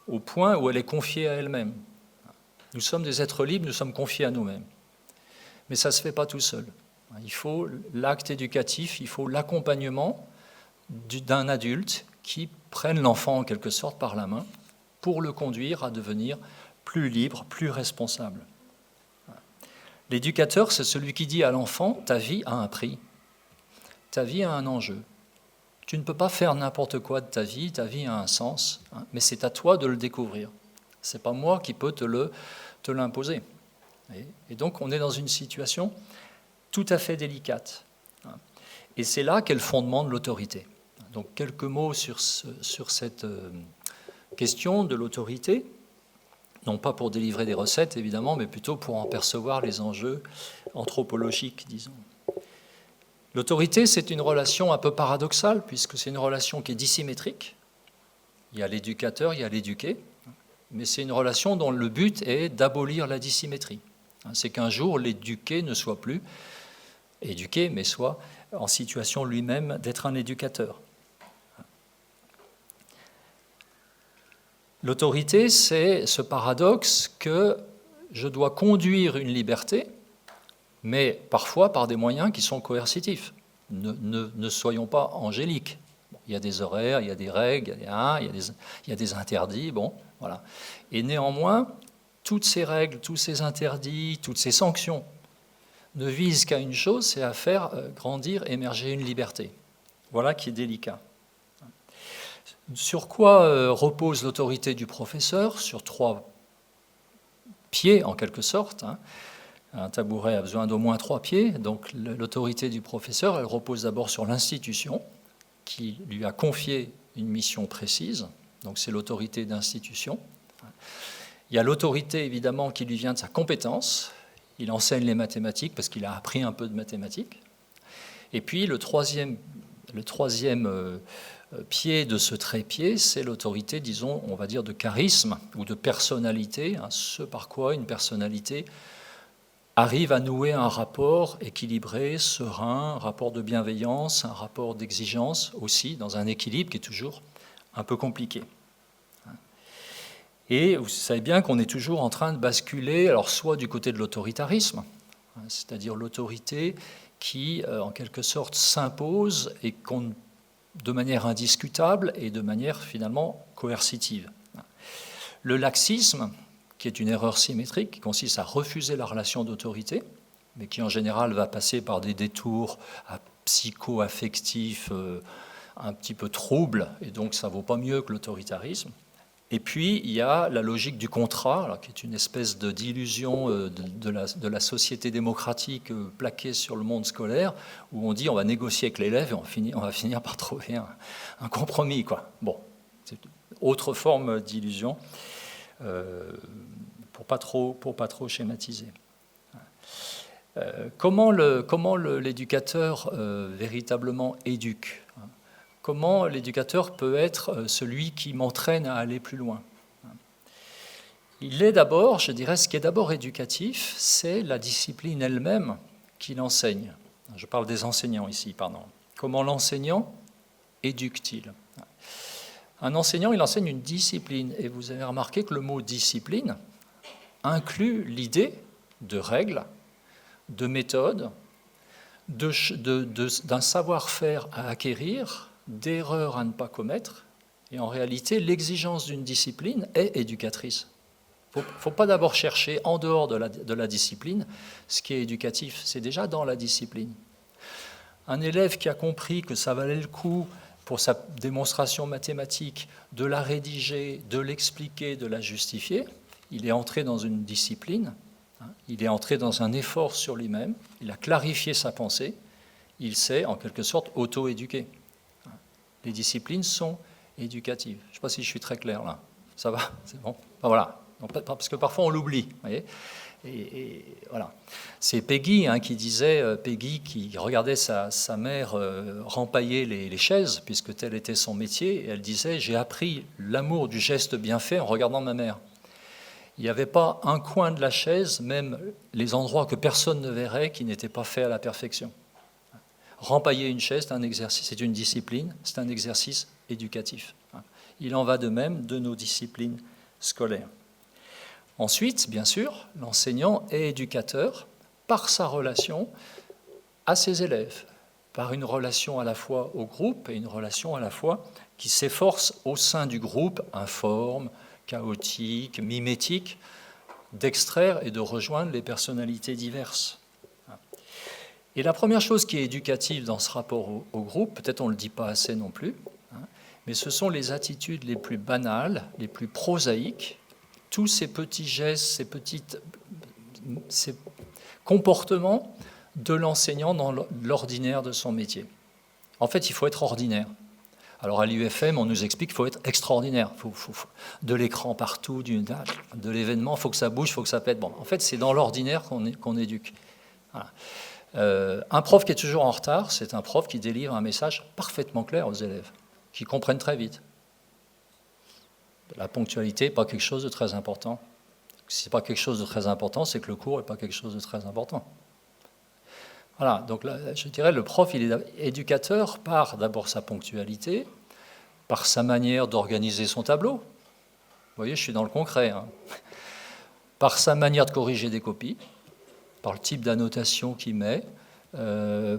au point où elle est confiée à elle-même. Nous sommes des êtres libres, nous sommes confiés à nous-mêmes. Mais ça ne se fait pas tout seul. Il faut l'acte éducatif, il faut l'accompagnement d'un adulte qui prenne l'enfant en quelque sorte par la main pour le conduire à devenir plus libre, plus responsable. L'éducateur, c'est celui qui dit à l'enfant, ta vie a un prix, ta vie a un enjeu. Tu ne peux pas faire n'importe quoi de ta vie a un sens, mais c'est à toi de le découvrir. Ce n'est pas moi qui peux te l'imposer. Et donc on est dans une situation tout à fait délicate. Et c'est là qu'est le fondement de l'autorité. Donc quelques mots sur cette question de l'autorité, non pas pour délivrer des recettes évidemment, mais plutôt pour en percevoir les enjeux anthropologiques, disons. L'autorité, c'est une relation un peu paradoxale, puisque c'est une relation qui est dissymétrique. Il y a l'éducateur, il y a l'éduqué, mais c'est une relation dont le but est d'abolir la dissymétrie. C'est qu'un jour, l'éduqué ne soit plus éduqué, mais soit en situation lui-même d'être un éducateur. L'autorité, c'est ce paradoxe que je dois conduire une liberté, mais parfois par des moyens qui sont coercitifs. Ne soyons pas angéliques. Il y a des horaires, il y a des règles, il y a des interdits, voilà. Et néanmoins, toutes ces règles, tous ces interdits, toutes ces sanctions ne visent qu'à une chose, c'est à faire grandir, émerger une liberté. Voilà qui est délicat. Sur quoi repose l'autorité du professeur? Sur 3 pieds, en quelque sorte. Un tabouret a besoin d'au moins 3 pieds. Donc l'autorité du professeur, elle repose d'abord sur l'institution, qui lui a confié une mission précise. Donc c'est l'autorité d'institution. Il y a l'autorité, évidemment, qui lui vient de sa compétence. Il enseigne les mathématiques parce qu'il a appris un peu de mathématiques. Et puis le troisième pied de ce trépied, c'est l'autorité, disons, on va dire, de charisme ou de personnalité, ce par quoi une personnalité arrive à nouer un rapport équilibré, serein, un rapport de bienveillance, un rapport d'exigence aussi, dans un équilibre qui est toujours un peu compliqué. Et vous savez bien qu'on est toujours en train de basculer, alors soit du côté de l'autoritarisme, c'est-à-dire l'autorité qui, en quelque sorte, s'impose et de manière indiscutable et de manière finalement coercitive. Le laxisme, qui est une erreur symétrique, qui consiste à refuser la relation d'autorité, mais qui en général va passer par des détours psycho-affectifs un petit peu troubles, et donc ça ne vaut pas mieux que l'autoritarisme. Et puis, il y a la logique du contrat, alors, qui est une espèce d'illusion de la société démocratique plaquée sur le monde scolaire, où on dit on va négocier avec l'élève et on va finir par trouver un compromis, quoi. Bon, c'est une autre forme d'illusion, pour pas trop schématiser. Comment l'éducateur véritablement éduque? Comment l'éducateur peut être celui qui m'entraîne à aller plus loin? Il est d'abord, je dirais, ce qui est d'abord éducatif, c'est la discipline elle-même qu'il enseigne. Je parle des enseignants ici, pardon. Comment l'enseignant éduque-t-il? Un enseignant, il enseigne une discipline, et vous avez remarqué que le mot discipline inclut l'idée de règles, de méthodes, d'un savoir-faire à acquérir, d'erreurs à ne pas commettre, et en réalité, l'exigence d'une discipline est éducatrice. Il ne faut pas d'abord chercher en dehors de la discipline ce qui est éducatif, c'est déjà dans la discipline. Un élève qui a compris que ça valait le coup pour sa démonstration mathématique de la rédiger, de l'expliquer, de la justifier, il est entré dans une discipline, il est entré dans un effort sur lui-même, il a clarifié sa pensée, il s'est en quelque sorte auto-éduqué. Les disciplines sont éducatives. Je ne sais pas si je suis très clair là. Ça va? C'est bon? Ben voilà. Parce que parfois on l'oublie. Voyez, et voilà. C'est Peggy qui disait, Peggy qui regardait sa mère rempailler les chaises, puisque tel était son métier, et elle disait « J'ai appris l'amour du geste bien fait en regardant ma mère ». Il n'y avait pas un coin de la chaise, même les endroits que personne ne verrait, qui n'étaient pas faits à la perfection. Rempailler une chaise, c'est un exercice, c'est une discipline, c'est un exercice éducatif. Il en va de même de nos disciplines scolaires. Ensuite, bien sûr, l'enseignant est éducateur par sa relation à ses élèves, par une relation à la fois au groupe et une relation à la fois qui s'efforce au sein du groupe, informe, chaotique, mimétique, d'extraire et de rejoindre les personnalités diverses. Et la première chose qui est éducative dans ce rapport au groupe, peut-être on ne le dit pas assez non plus, mais ce sont les attitudes les plus banales, les plus prosaïques, tous ces petits gestes, ces comportements de l'enseignant dans l'ordinaire de son métier. En fait, il faut être ordinaire. Alors à l'UFM, on nous explique qu'il faut être extraordinaire. Faut de l'écran partout, de l'événement, il faut que ça bouge, il faut que ça pète. Bon, en fait, c'est dans l'ordinaire qu'on éduque. Voilà. Un prof qui est toujours en retard, c'est un prof qui délivre un message parfaitement clair aux élèves, qui comprennent très vite. La ponctualité n'est pas quelque chose de très important. Si ce n'est pas quelque chose de très important, c'est que le cours n'est pas quelque chose de très important. Voilà, donc là, je dirais le prof, il est éducateur par d'abord sa ponctualité, par sa manière d'organiser son tableau. Vous voyez, je suis dans le concret. Par sa manière de corriger des copies, par le type d'annotation qu'il met,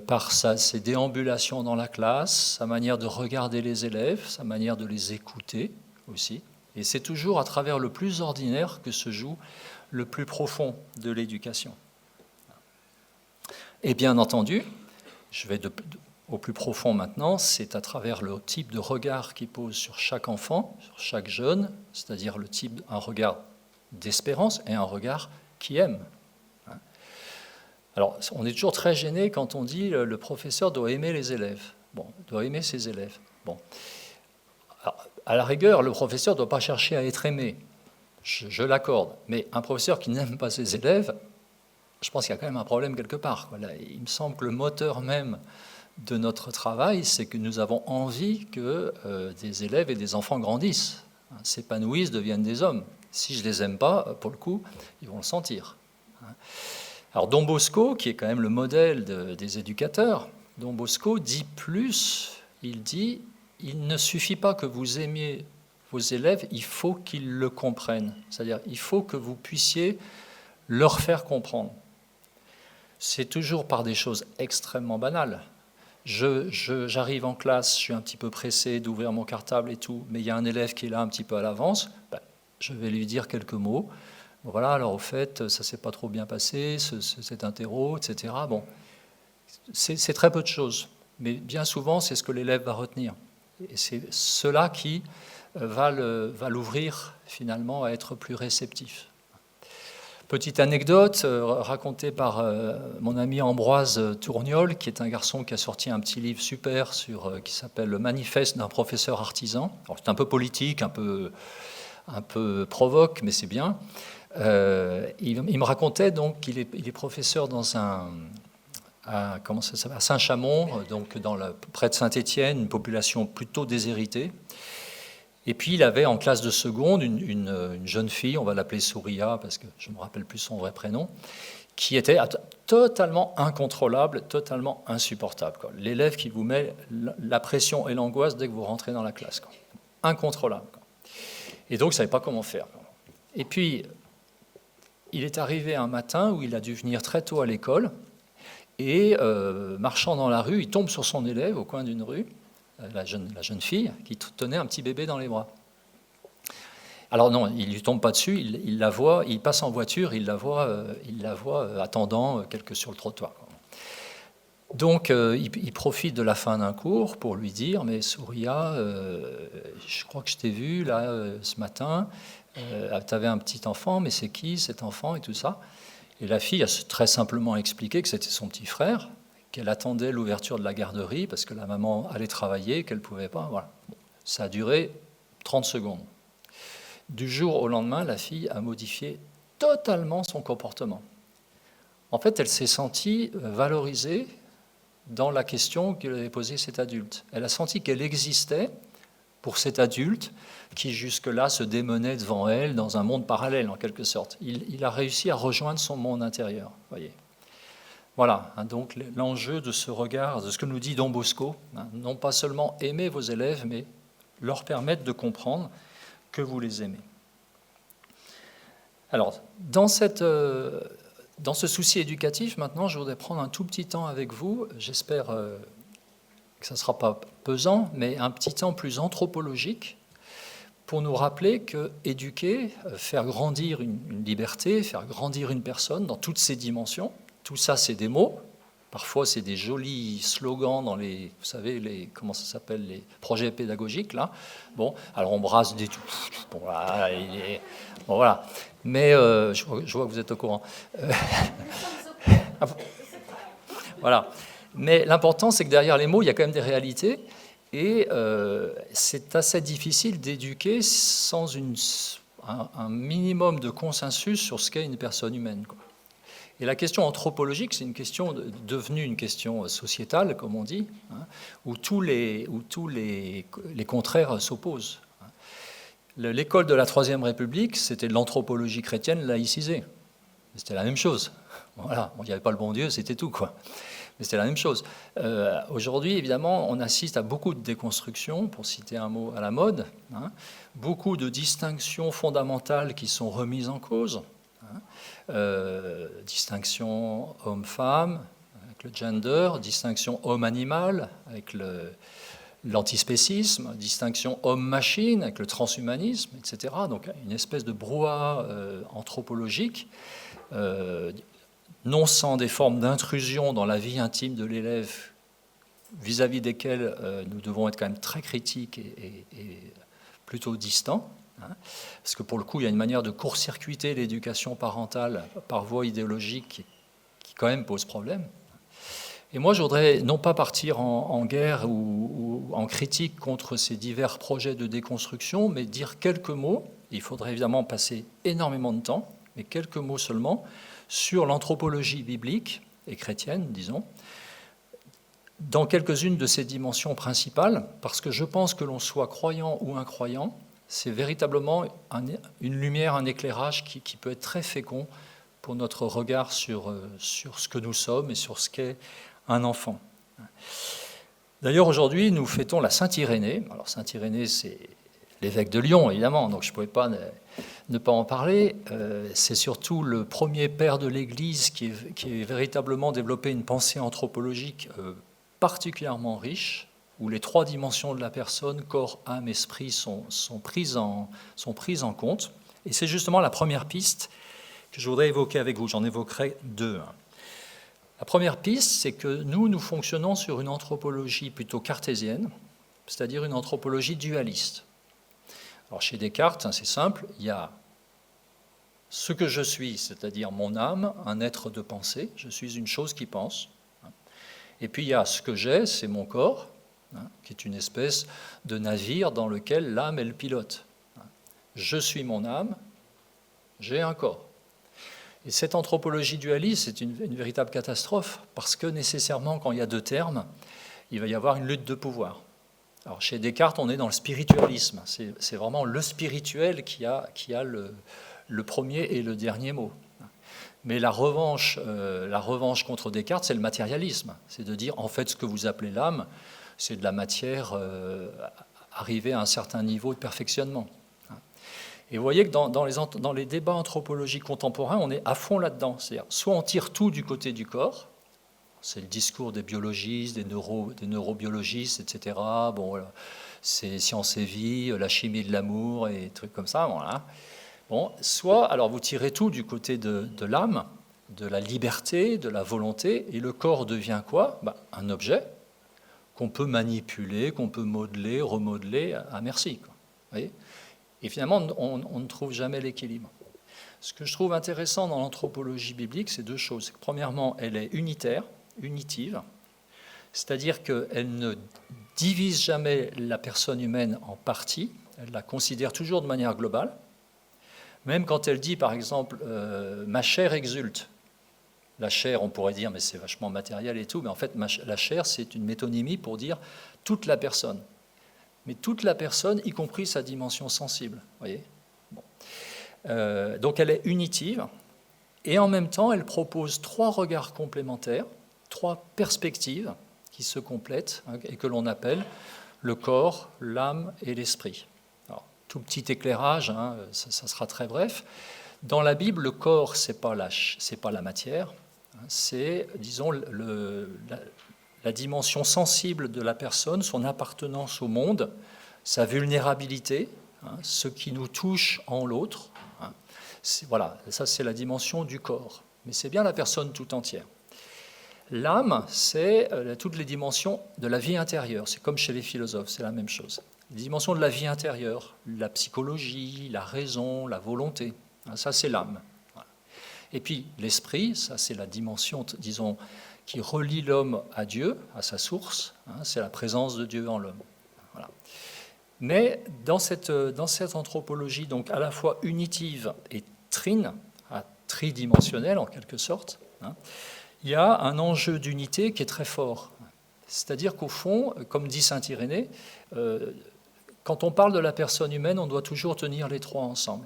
par ses déambulations dans la classe, sa manière de regarder les élèves, sa manière de les écouter aussi. Et c'est toujours à travers le plus ordinaire que se joue le plus profond de l'éducation. Et bien entendu, je vais au plus profond maintenant, c'est à travers le type de regard qu'il pose sur chaque enfant, sur chaque jeune, c'est-à-dire un regard d'espérance et un regard qui aime. Alors, on est toujours très gêné quand on dit le professeur doit aimer les élèves. Bon, doit aimer ses élèves. Bon. Alors, à la rigueur, le professeur ne doit pas chercher à être aimé. Je l'accorde. Mais un professeur qui n'aime pas ses élèves, je pense qu'il y a quand même un problème quelque part. Là, il me semble que le moteur même de notre travail, c'est que nous avons envie que des élèves et des enfants grandissent, s'épanouissent, deviennent des hommes. Si je ne les aime pas, pour le coup, ils vont le sentir. Alors Don Bosco, qui est quand même le modèle des éducateurs, Don Bosco dit plus, il dit « il ne suffit pas que vous aimiez vos élèves, il faut qu'ils le comprennent. C'est-à-dire il faut que vous puissiez leur faire comprendre. » C'est toujours par des choses extrêmement banales. J'arrive en classe, je suis un petit peu pressé d'ouvrir mon cartable et tout, mais il y a un élève qui est là un petit peu à l'avance, ben, je vais lui dire quelques mots. Bon, voilà, alors au fait, ça ne s'est pas trop bien passé, cet interro, etc. Bon, c'est très peu de choses, mais bien souvent, c'est ce que l'élève va retenir. Et c'est cela qui va l'ouvrir finalement à être plus réceptif. Petite anecdote racontée par mon ami Ambroise Tourniol, qui est un garçon qui a sorti un petit livre super qui s'appelle Le manifeste d'un professeur artisan. C'est un peu politique, un peu provoque, mais c'est bien. Il me racontait donc qu'il est professeur dans à Saint-Chamond, donc près de Saint-Étienne, une population plutôt déshéritée. Et puis il avait en classe de seconde une jeune fille, on va l'appeler Souria parce que je ne me rappelle plus son vrai prénom, qui était totalement incontrôlable, totalement insupportable. L'élève qui vous met la pression et l'angoisse dès que vous rentrez dans la classe. Incontrôlable. Et donc il ne savait pas comment faire. Et puis il est arrivé un matin où il a dû venir très tôt à l'école et marchant dans la rue, il tombe sur son élève au coin d'une rue, la jeune fille qui tenait un petit bébé dans les bras. Alors non, il ne lui tombe pas dessus, il la voit, il passe en voiture, il la voit attendant sur le trottoir. Donc il profite de la fin d'un cours pour lui dire « Mais Souria, je crois que je t'ai vu là ce matin, tu avais un petit enfant, mais c'est qui cet enfant ?» et tout ça. Et la fille a très simplement expliqué que c'était son petit frère, qu'elle attendait l'ouverture de la garderie parce que la maman allait travailler, qu'elle ne pouvait pas. Voilà. Ça a duré 30 secondes. Du jour au lendemain, la fille a modifié totalement son comportement. En fait, elle s'est sentie valorisée dans la question que lui avait posée cet adulte. Elle a senti qu'elle existait pour cet adulte qui jusque-là se démenait devant elle dans un monde parallèle, en quelque sorte. Il a réussi à rejoindre son monde intérieur, voyez. Voilà, donc l'enjeu de ce regard, de ce que nous dit Don Bosco, non pas seulement aimer vos élèves, mais leur permettre de comprendre que vous les aimez. Alors, dans ce souci éducatif, maintenant, je voudrais prendre un tout petit temps avec vous. J'espère que ça ne sera pas pesant, mais un petit temps plus anthropologique pour nous rappeler que éduquer, faire grandir une liberté, faire grandir une personne dans toutes ses dimensions, tout ça, c'est des mots. Parfois, c'est des jolis slogans dans vous savez, comment ça s'appelle, les projets pédagogiques, là. Bon, alors on brasse des... Bon, voilà. Mais je vois que vous êtes au courant. Voilà. Mais l'important, c'est que derrière les mots, il y a quand même des réalités. Et c'est assez difficile d'éduquer sans un minimum de consensus sur ce qu'est une personne humaine, quoi. Et la question anthropologique, c'est une question devenue une question sociétale, comme on dit, où tous les contraires s'opposent. L'école de la Troisième République, c'était de l'anthropologie chrétienne laïcisée. C'était la même chose. Voilà, il n'y avait pas le bon Dieu, c'était tout, quoi. Mais c'était la même chose. Aujourd'hui, évidemment, on assiste à beaucoup de déconstruction, pour citer un mot à la mode, beaucoup de distinctions fondamentales qui sont remises en cause. Distinction homme-femme avec le gender, distinction homme-animal avec l'antispécisme, distinction homme-machine avec le transhumanisme, etc. Donc une espèce de brouhaha anthropologique, non sans des formes d'intrusion dans la vie intime de l'élève vis-à-vis desquelles nous devons être quand même très critiques et plutôt distants. Parce que pour le coup, il y a une manière de court-circuiter l'éducation parentale par voie idéologique qui quand même pose problème. Et moi, je voudrais non pas partir en guerre ou en critique contre ces divers projets de déconstruction, mais dire quelques mots, il faudrait évidemment passer énormément de temps, mais quelques mots seulement, sur l'anthropologie biblique et chrétienne, disons, dans quelques-unes de ces dimensions principales, parce que je pense que l'on soit croyant ou incroyant, c'est véritablement une lumière, un éclairage qui peut être très fécond pour notre regard sur ce que nous sommes et sur ce qu'est un enfant. D'ailleurs, aujourd'hui, nous fêtons la Saint-Irénée. Alors, Saint-Irénée, c'est l'évêque de Lyon, évidemment, donc je ne pouvais pas ne pas en parler. C'est surtout le premier père de l'Église qui a véritablement développé une pensée anthropologique particulièrement riche, où les trois dimensions de la personne, corps, âme, esprit, sont prises en compte. Et c'est justement la première piste que je voudrais évoquer avec vous. J'en évoquerai deux. La première piste, c'est que nous fonctionnons sur une anthropologie plutôt cartésienne, c'est-à-dire une anthropologie dualiste. Alors chez Descartes, c'est simple, il y a ce que je suis, c'est-à-dire mon âme, un être de pensée, je suis une chose qui pense. Et puis il y a ce que j'ai, c'est mon corps, qui est une espèce de navire dans lequel l'âme est le pilote. Je suis mon âme, j'ai un corps. Et cette anthropologie dualiste, c'est une véritable catastrophe, parce que nécessairement, quand il y a deux termes, il va y avoir une lutte de pouvoir. Alors chez Descartes, on est dans le spiritualisme. C'est vraiment le spirituel qui a le premier et le dernier mot. Mais la revanche contre Descartes, c'est le matérialisme. C'est de dire, en fait, ce que vous appelez l'âme, c'est de la matière arrivée à un certain niveau de perfectionnement. Et vous voyez que dans les débats anthropologiques contemporains, on est à fond là-dedans. C'est-à-dire, soit on tire tout du côté du corps, c'est le discours des biologistes, des neurobiologistes, etc. Bon, voilà, c'est science et vie, la chimie de l'amour et des trucs comme ça. Voilà. Bon, soit, alors vous tirez tout du côté de l'âme, de la liberté, de la volonté, et le corps devient quoi ? Un objet qu'on peut manipuler, qu'on peut modeler, remodeler à merci. Quoi. Vous voyez ? Et finalement, on ne trouve jamais l'équilibre. Ce que je trouve intéressant dans l'anthropologie biblique, c'est deux choses. Premièrement, elle est unitaire, unitive, c'est-à-dire qu'elle ne divise jamais la personne humaine en parties, elle la considère toujours de manière globale. Même quand elle dit, par exemple, ma chair exulte. La chair, on pourrait dire, mais c'est vachement matériel et tout, mais en fait, la chair, c'est une métonymie pour dire toute la personne. Mais toute la personne, y compris sa dimension sensible. Voyez bon. Donc elle est unitive, et en même temps, elle propose trois regards complémentaires, trois perspectives qui se complètent, et que l'on appelle le corps, l'âme et l'esprit. Alors, tout petit éclairage, ça sera très bref. Dans la Bible, le corps, c'est pas la matière, c'est, disons, la dimension sensible de la personne, son appartenance au monde, sa vulnérabilité, ce qui nous touche en l'autre. Voilà, ça c'est la dimension du corps. Mais c'est bien la personne tout entière. L'âme, c'est toutes les dimensions de la vie intérieure. C'est comme chez les philosophes, c'est la même chose. Les dimensions de la vie intérieure, la psychologie, la raison, la volonté. Ça c'est l'âme. Voilà. Et puis l'esprit, ça c'est la dimension, disons, qui relie l'homme à Dieu, à sa source, c'est la présence de Dieu en l'homme. Voilà. Mais dans cette anthropologie, donc à la fois unitive et tridimensionnelle en quelque sorte, il y a un enjeu d'unité qui est très fort. C'est-à-dire qu'au fond, comme dit saint Irénée, quand on parle de la personne humaine, on doit toujours tenir les trois ensemble.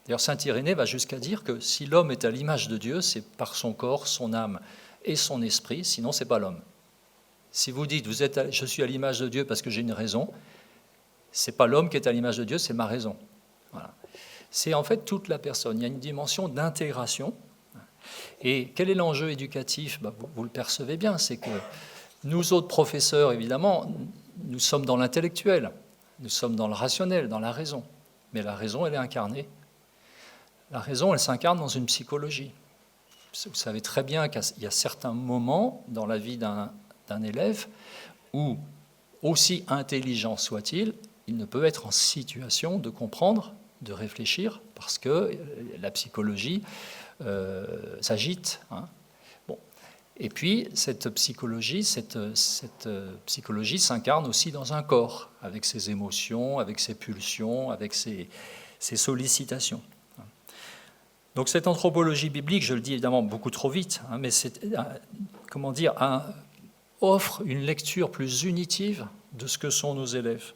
D'ailleurs, saint Irénée va jusqu'à dire que si l'homme est à l'image de Dieu, c'est par son corps, son âme et son esprit, sinon c'est pas l'homme. Si vous dites je suis à l'image de Dieu parce que j'ai une raison, c'est pas l'homme qui est à l'image de Dieu, c'est ma raison. Voilà. C'est en fait toute la personne. Il y a une dimension d'intégration. Et quel est l'enjeu éducatif ? Vous le percevez bien, c'est que nous autres professeurs, évidemment, nous sommes dans l'intellectuel, nous sommes dans le rationnel, dans la raison. Mais la raison, elle est incarnée. La raison, elle s'incarne dans une psychologie. Vous savez très bien qu'il y a certains moments dans la vie d'un élève où, aussi intelligent soit-il, il ne peut être en situation de comprendre, de réfléchir, parce que la psychologie s'agite. Bon. Et puis, cette psychologie s'incarne aussi dans un corps, avec ses émotions, avec ses pulsions, avec ses sollicitations. Donc cette anthropologie biblique, je le dis évidemment beaucoup trop vite, mais offre une lecture plus unitive de ce que sont nos élèves.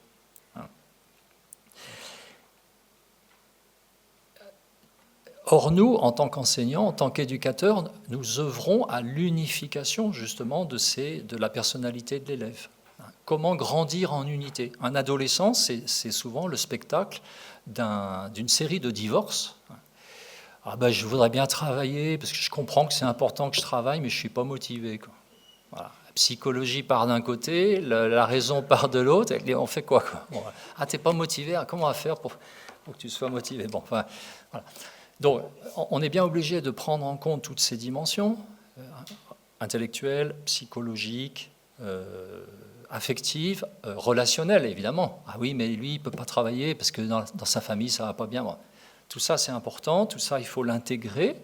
Or nous, en tant qu'enseignants, en tant qu'éducateurs, nous œuvrons à l'unification justement de la personnalité de l'élève. Comment grandir en unité ? Un adolescent, c'est souvent le spectacle d'une série de divorces. Je voudrais bien travailler parce que je comprends que c'est important que je travaille, mais je ne suis pas motivé. Quoi. Voilà. La psychologie part d'un côté, la raison part de l'autre, et on fait quoi, Bon, t'es pas motivé, comment on va faire pour... faut que tu sois motivé. Bon, enfin, voilà. Donc, on est bien obligé de prendre en compte toutes ces dimensions, intellectuelles, psychologiques, affectives, relationnelles, évidemment. Ah oui, mais lui, il ne peut pas travailler parce que dans sa famille, ça ne va pas bien. Bon, tout ça, c'est important, tout ça, il faut l'intégrer.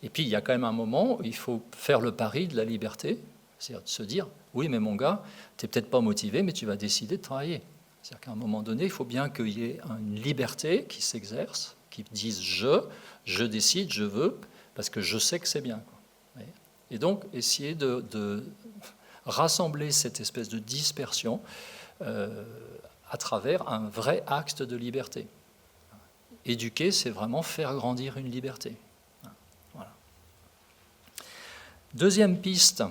Et puis, il y a quand même un moment où il faut faire le pari de la liberté, c'est-à-dire de se dire, oui, mais mon gars, tu n'es peut-être pas motivé, mais tu vas décider de travailler. C'est-à-dire qu'à un moment donné, il faut bien qu'il y ait une liberté qui s'exerce, qui dise je décide, je veux, parce que je sais que c'est bien. Et donc, essayer de rassembler cette espèce de dispersion à travers un vrai acte de liberté. Éduquer, c'est vraiment faire grandir une liberté. Voilà. Deuxième piste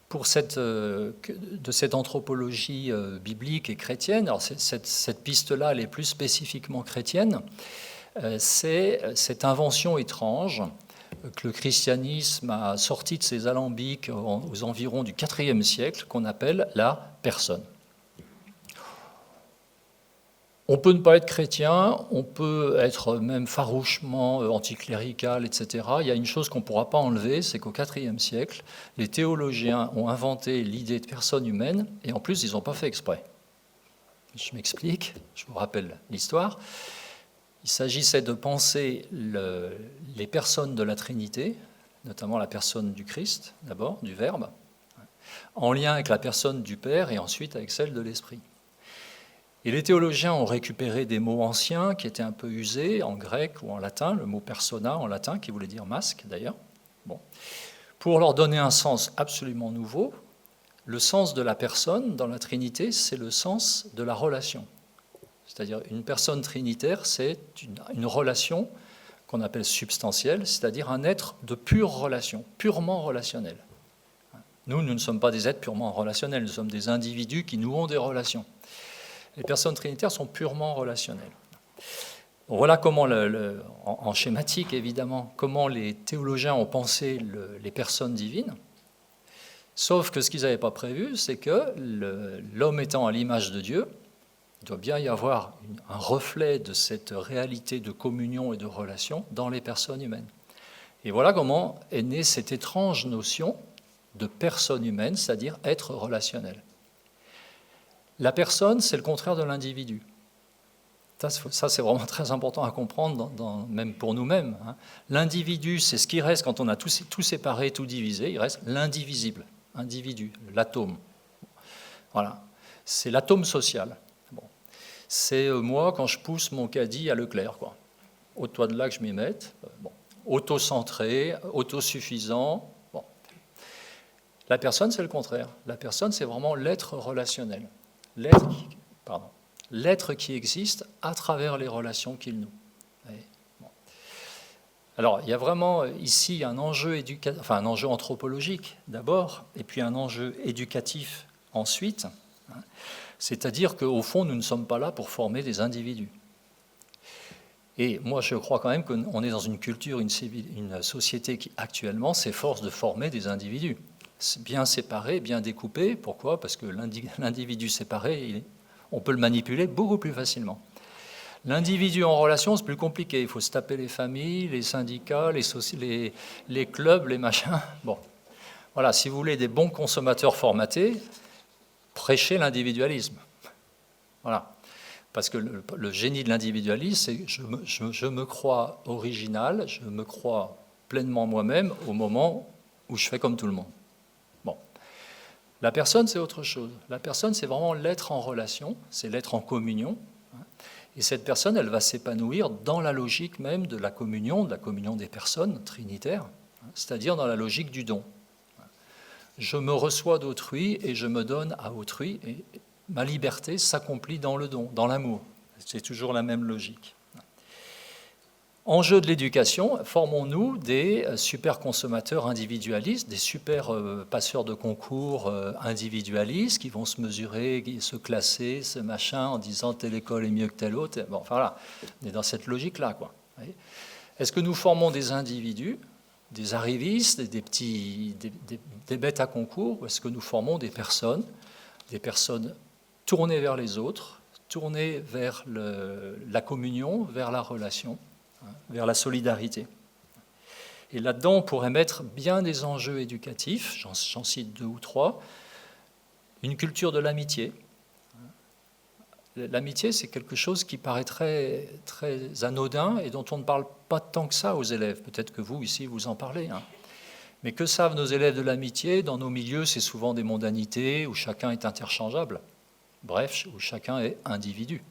pour de cette anthropologie biblique et chrétienne, alors cette piste-là, elle est plus spécifiquement chrétienne, c'est cette invention étrange que le christianisme a sortie de ses alambics aux environs du IVe siècle, qu'on appelle la personne. On peut ne pas être chrétien, on peut être même farouchement anticlérical, etc. Il y a une chose qu'on ne pourra pas enlever, c'est qu'au IVe siècle, les théologiens ont inventé l'idée de personne humaine, et en plus, ils n'ont pas fait exprès. Je m'explique, je vous rappelle l'histoire. Il s'agissait de penser les personnes de la Trinité, notamment la personne du Christ, d'abord, du Verbe, en lien avec la personne du Père et ensuite avec celle de l'Esprit. Et les théologiens ont récupéré des mots anciens qui étaient un peu usés en grec ou en latin, le mot persona en latin, qui voulait dire masque d'ailleurs, bon, pour leur donner un sens absolument nouveau. Le sens de la personne dans la Trinité, c'est le sens de la relation. C'est-à-dire une personne trinitaire, c'est une relation qu'on appelle substantielle, c'est-à-dire un être de pure relation, purement relationnel. Nous ne sommes pas des êtres purement relationnels, nous sommes des individus qui nouent des relations. Les personnes trinitaires sont purement relationnelles. Voilà comment, en schématique évidemment, comment les théologiens ont pensé les personnes divines. Sauf que ce qu'ils n'avaient pas prévu, c'est que l'homme étant à l'image de Dieu, il doit bien y avoir un reflet de cette réalité de communion et de relation dans les personnes humaines. Et voilà comment est née cette étrange notion de personne humaine, c'est-à-dire être relationnel. La personne, c'est le contraire de l'individu. Ça, c'est vraiment très important à comprendre, même pour nous-mêmes. L'individu, c'est ce qui reste quand on a tout séparé, tout divisé. Il reste l'indivisible, individu, l'atome. Voilà, c'est l'atome social. Bon. C'est moi quand je pousse mon caddie à Leclerc, quoi. Au-delà de là que je m'y mette. Bon. Autocentré, autosuffisant. Bon. La personne, c'est le contraire. La personne, c'est vraiment l'être relationnel. L'être qui existe à travers les relations qu'il noue. Bon. Alors, il y a vraiment ici un enjeu un enjeu anthropologique d'abord, et puis un enjeu éducatif ensuite. C'est-à-dire qu'au fond, nous ne sommes pas là pour former des individus. Et moi, je crois quand même qu'on est dans une culture, une société qui actuellement s'efforce de former des individus. Bien séparés, bien découpés. Pourquoi ? Parce que l'individu séparé, on peut le manipuler beaucoup plus facilement. L'individu en relation, c'est plus compliqué. Il faut se taper les familles, les syndicats, les clubs, les machins. Bon, voilà, si vous voulez des bons consommateurs formatés, prêchez l'individualisme. Voilà. Parce que le génie de l'individualisme, c'est que je me crois original, je me crois pleinement moi-même au moment où je fais comme tout le monde. Bon. La personne, c'est autre chose. La personne, c'est vraiment l'être en relation, c'est l'être en communion. Et cette personne, elle va s'épanouir dans la logique même de la communion des personnes trinitaires, c'est-à-dire dans la logique du don. Je me reçois d'autrui et je me donne à autrui, et ma liberté s'accomplit dans le don, dans l'amour. C'est toujours la même logique. Enjeu de l'éducation, formons-nous des super consommateurs individualistes, des super passeurs de concours individualistes qui vont se mesurer, se classer, ce machin, en disant telle école est mieux que telle autre. Bon, enfin voilà, on est dans cette logique-là, quoi. Est-ce que nous formons des individus, des arrivistes, des bêtes à concours, ou est-ce que nous formons des personnes tournées vers les autres, tourné vers la communion, vers la relation, vers la solidarité. Et là-dedans, on pourrait mettre bien des enjeux éducatifs, j'en cite 2 ou 3. Une culture de l'amitié. L'amitié, c'est quelque chose qui paraît très, très anodin et dont on ne parle pas tant que ça aux élèves. Peut-être que vous, ici, vous en parlez. Mais que savent nos élèves de l'amitié? Dans nos milieux, c'est souvent des mondanités où chacun est interchangeable. Bref, où chacun est individu.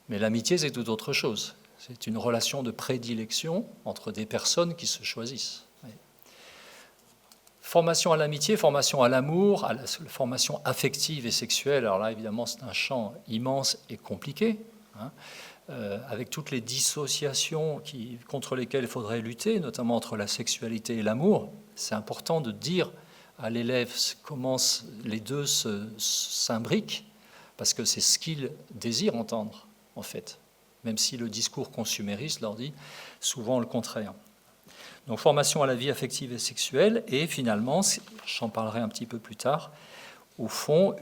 Mais l'amitié, c'est tout autre chose. C'est une relation de prédilection entre des personnes qui se choisissent. Formation à l'amitié, formation à l'amour, à la formation affective et sexuelle. Alors là, évidemment, c'est un champ immense et compliqué, avec toutes les dissociations contre lesquelles il faudrait lutter, notamment entre la sexualité et l'amour. C'est important de dire à l'élève comment les deux s'imbriquent, parce que c'est ce qu'il désire entendre, en fait, même si le discours consumériste leur dit souvent le contraire. Donc formation à la vie affective et sexuelle, et finalement, j'en parlerai un petit peu plus tard, au fond,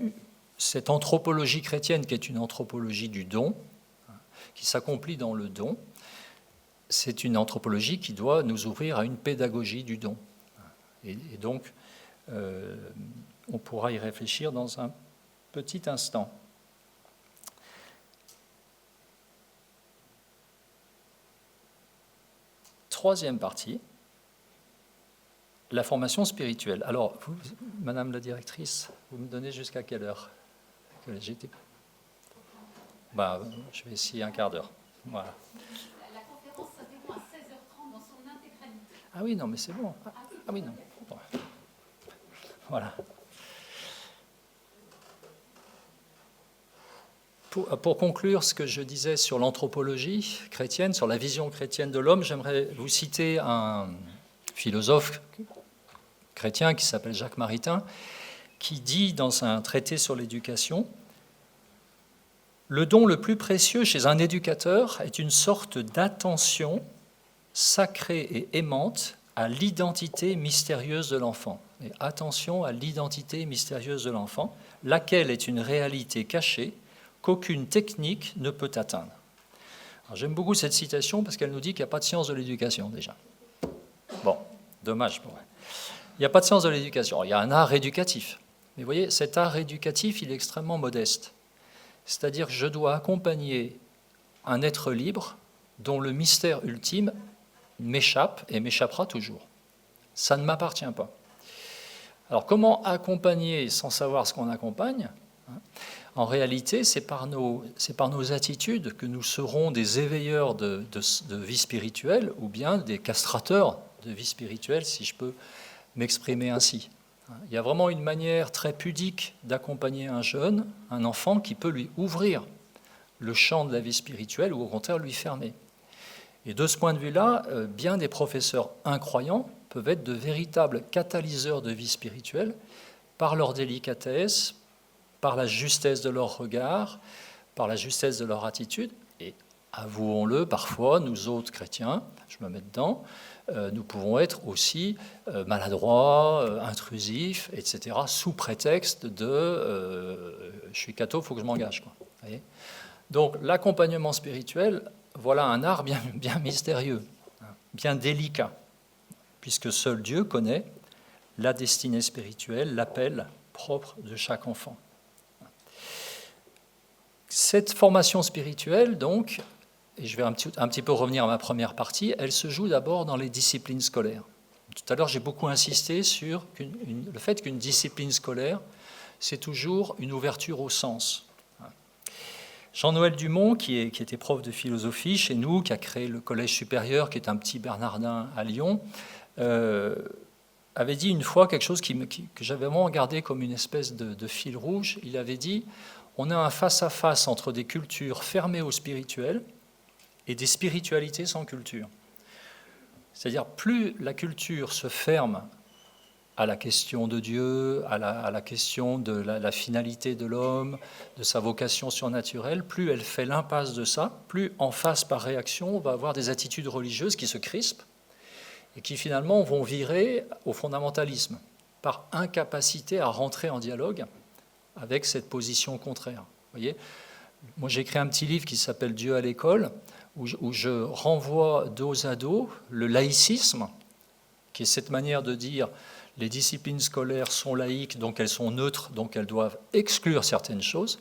cette anthropologie chrétienne qui est une anthropologie du don, qui s'accomplit dans le don, c'est une anthropologie qui doit nous ouvrir à une pédagogie du don. Et donc, on pourra y réfléchir dans un petit instant. Troisième partie, la formation spirituelle. Alors, vous, Madame la directrice, vous me donnez jusqu'à quelle heure? Je vais essayer un quart d'heure. Voilà. La conférence, ça démarre à 16h30 dans son intégralité. Ah oui, non, mais c'est bon. Ah oui, non. Bon. Voilà. Pour conclure ce que je disais sur l'anthropologie chrétienne, sur la vision chrétienne de l'homme, j'aimerais vous citer un philosophe chrétien qui s'appelle Jacques Maritain, qui dit dans un traité sur l'éducation: « Le don le plus précieux chez un éducateur est une sorte d'attention sacrée et aimante à l'identité mystérieuse de l'enfant. » Et attention à l'identité mystérieuse de l'enfant, laquelle est une réalité cachée qu'aucune technique ne peut atteindre. J'aime beaucoup cette citation parce qu'elle nous dit qu'il n'y a pas de science de l'éducation déjà. Bon, dommage pour elle. Il n'y a pas de science de l'éducation. Il y a un art éducatif. Mais vous voyez, cet art éducatif, il est extrêmement modeste. C'est-à-dire que je dois accompagner un être libre dont le mystère ultime m'échappe et m'échappera toujours. Ça ne m'appartient pas. Alors comment accompagner sans savoir ce qu'on accompagne? En réalité, c'est par nos attitudes que nous serons des éveilleurs de vie spirituelle ou bien des castrateurs de vie spirituelle, si je peux m'exprimer ainsi. Il y a vraiment une manière très pudique d'accompagner un jeune, un enfant, qui peut lui ouvrir le champ de la vie spirituelle ou au contraire lui fermer. Et de ce point de vue-là, bien des professeurs incroyants peuvent être de véritables catalyseurs de vie spirituelle par leur délicatesse, par la justesse de leur regard, par la justesse de leur attitude. Et avouons-le, parfois, nous autres chrétiens, je me mets dedans, nous pouvons être aussi maladroits, intrusifs, etc., sous prétexte de je suis catho, il faut que je m'engage. Vous voyez ? Donc l'accompagnement spirituel, voilà un art bien mystérieux, bien délicat, puisque seul Dieu connaît la destinée spirituelle, l'appel propre de chaque enfant. Cette formation spirituelle, donc, et je vais un petit peu revenir à ma première partie, elle se joue d'abord dans les disciplines scolaires. Tout à l'heure, j'ai beaucoup insisté sur le fait qu'une discipline scolaire, c'est toujours une ouverture au sens. Jean-Noël Dumont, qui était prof de philosophie chez nous, qui a créé le Collège supérieur, qui est un petit Bernardin à Lyon, avait dit une fois quelque chose que j'avais vraiment regardé comme une espèce de fil rouge. Il avait dit: on a un face-à-face entre des cultures fermées au spirituel et des spiritualités sans culture. C'est-à-dire, plus la culture se ferme à la question de Dieu, à la question de la finalité de l'homme, de sa vocation surnaturelle, plus elle fait l'impasse de ça, plus en face, par réaction, on va avoir des attitudes religieuses qui se crispent et qui finalement vont virer au fondamentalisme, par incapacité à rentrer en dialogue avec cette position contraire. Vous voyez, Moi, j'ai écrit un petit livre qui s'appelle « Dieu à l'école », où je renvoie dos à dos le laïcisme, qui est cette manière de dire les disciplines scolaires sont laïques, donc elles sont neutres, donc elles doivent exclure certaines choses.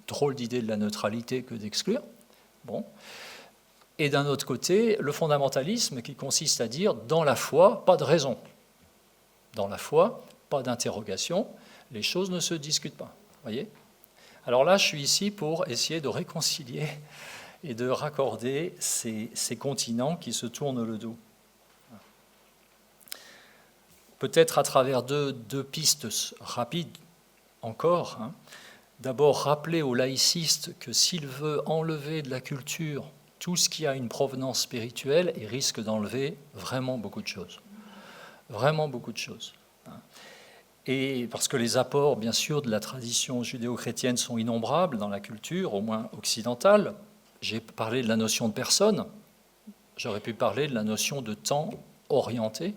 Drôle d'idée de la neutralité que d'exclure. Bon. Et d'un autre côté, le fondamentalisme qui consiste à dire dans la foi, pas de raison. Dans la foi, pas d'interrogation, les choses ne se discutent pas. Voyez ? Alors là, je suis ici pour essayer de réconcilier et de raccorder ces continents qui se tournent le dos. Peut-être à travers deux pistes rapides encore. D'abord, rappeler aux laïcistes que s'il veut enlever de la culture tout ce qui a une provenance spirituelle, il risque d'enlever vraiment beaucoup de choses. Vraiment beaucoup de choses. Et parce que les apports, bien sûr, de la tradition judéo-chrétienne sont innombrables dans la culture, au moins occidentale. J'ai parlé de la notion de personne, j'aurais pu parler de la notion de temps orienté.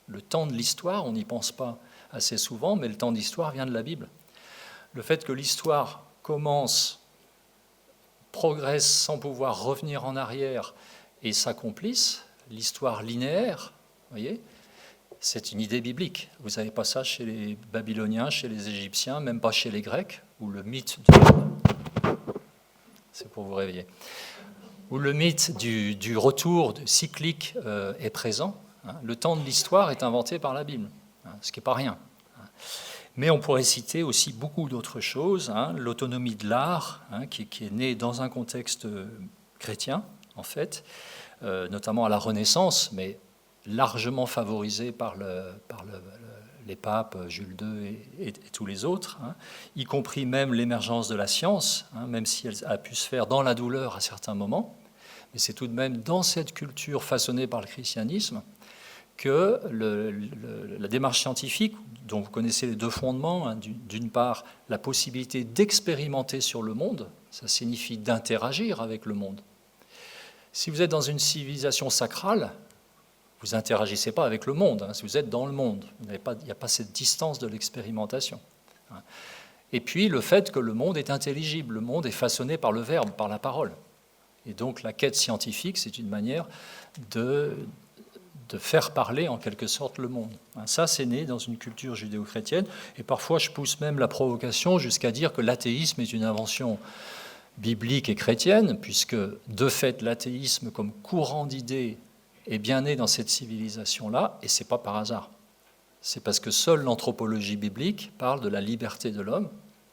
Le temps de l'histoire, on n'y pense pas assez souvent, mais le temps de l'histoire vient de la Bible. Le fait que l'histoire commence, progresse sans pouvoir revenir en arrière et s'accomplisse, l'histoire linéaire, voyez, c'est une idée biblique. Vous n'avez pas ça chez les Babyloniens, chez les Égyptiens, même pas chez les Grecs, où le mythe c'est pour vous réveiller, où le mythe du retour cyclique est présent. Le temps de l'histoire est inventé par la Bible, ce qui n'est pas rien. Mais on pourrait citer aussi beaucoup d'autres choses, l'autonomie de l'art, qui est née dans un contexte chrétien, en fait, notamment à la Renaissance, mais largement favorisée par les papes, Jules II et tous les autres, y compris même l'émergence de la science, même si elle a pu se faire dans la douleur à certains moments. Mais c'est tout de même dans cette culture façonnée par le christianisme que la démarche scientifique, dont vous connaissez les deux fondements, d'une part la possibilité d'expérimenter sur le monde, ça signifie d'interagir avec le monde. Si vous êtes dans une civilisation sacrale, vous n'interagissez pas avec le monde, si vous êtes dans le monde, il n'y a pas cette distance de l'expérimentation. Et puis le fait que le monde est intelligible, le monde est façonné par le verbe, par la parole. Et donc la quête scientifique, c'est une manière de faire parler en quelque sorte le monde. Ça, c'est né dans une culture judéo-chrétienne, et parfois je pousse même la provocation jusqu'à dire que l'athéisme est une invention biblique et chrétienne, puisque de fait l'athéisme comme courant d'idées est bien né dans cette civilisation-là, et ce n'est pas par hasard. C'est parce que seule l'anthropologie biblique parle de la liberté de l'homme,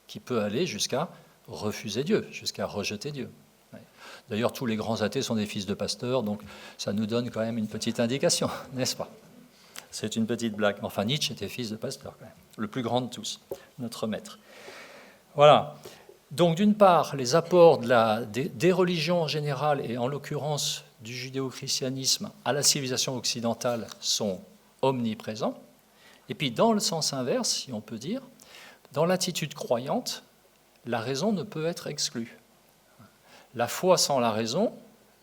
qui peut aller jusqu'à refuser Dieu, jusqu'à rejeter Dieu. D'ailleurs, tous les grands athées sont des fils de pasteurs, donc ça nous donne quand même une petite indication, n'est-ce pas? C'est une petite blague. Enfin, Nietzsche était fils de pasteur, quand même. Le plus grand de tous, notre maître. Voilà. Donc, d'une part, les apports des religions en général, et en l'occurrence du judéo-christianisme à la civilisation occidentale, sont omniprésents. Et puis, dans le sens inverse, si on peut dire, dans l'attitude croyante, la raison ne peut être exclue. La foi sans la raison,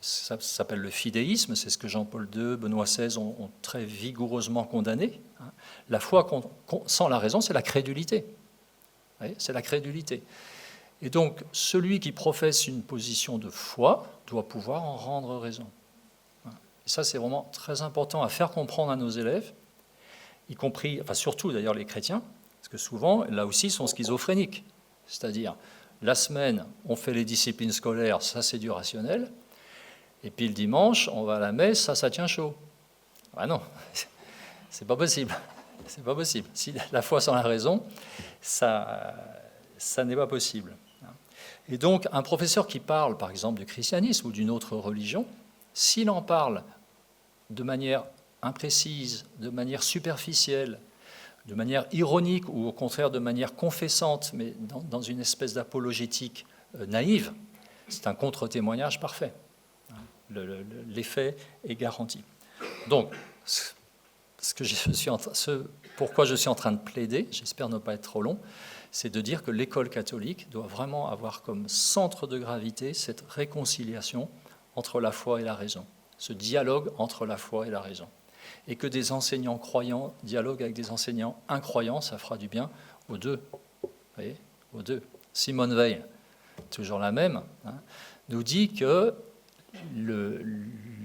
ça s'appelle le fidéisme, c'est ce que Jean-Paul II, Benoît XVI ont très vigoureusement condamné. La foi sans la raison, c'est la crédulité. C'est la crédulité. Et donc, celui qui professe une position de foi doit pouvoir en rendre raison. Et ça, c'est vraiment très important à faire comprendre à nos élèves, y compris, enfin surtout d'ailleurs les chrétiens, parce que souvent, là aussi, ils sont schizophréniques. C'est-à-dire, la semaine, on fait les disciplines scolaires, ça c'est du rationnel, et puis le dimanche, on va à la messe, ça tient chaud. Ah non, c'est pas possible. C'est pas possible. Si la foi sans la raison, ça n'est pas possible. Et donc, un professeur qui parle, par exemple, du christianisme ou d'une autre religion, s'il en parle de manière imprécise, de manière superficielle, de manière ironique ou au contraire de manière confessante, mais dans une espèce d'apologétique naïve, c'est un contre-témoignage parfait. L'effet est garanti. Donc, pourquoi je suis en train de plaider, j'espère ne pas être trop long, c'est de dire que l'école catholique doit vraiment avoir comme centre de gravité cette réconciliation entre la foi et la raison, ce dialogue entre la foi et la raison. Et que des enseignants croyants dialoguent avec des enseignants incroyants, ça fera du bien aux deux. Vous voyez, aux deux. Simone Veil, toujours la même, nous dit que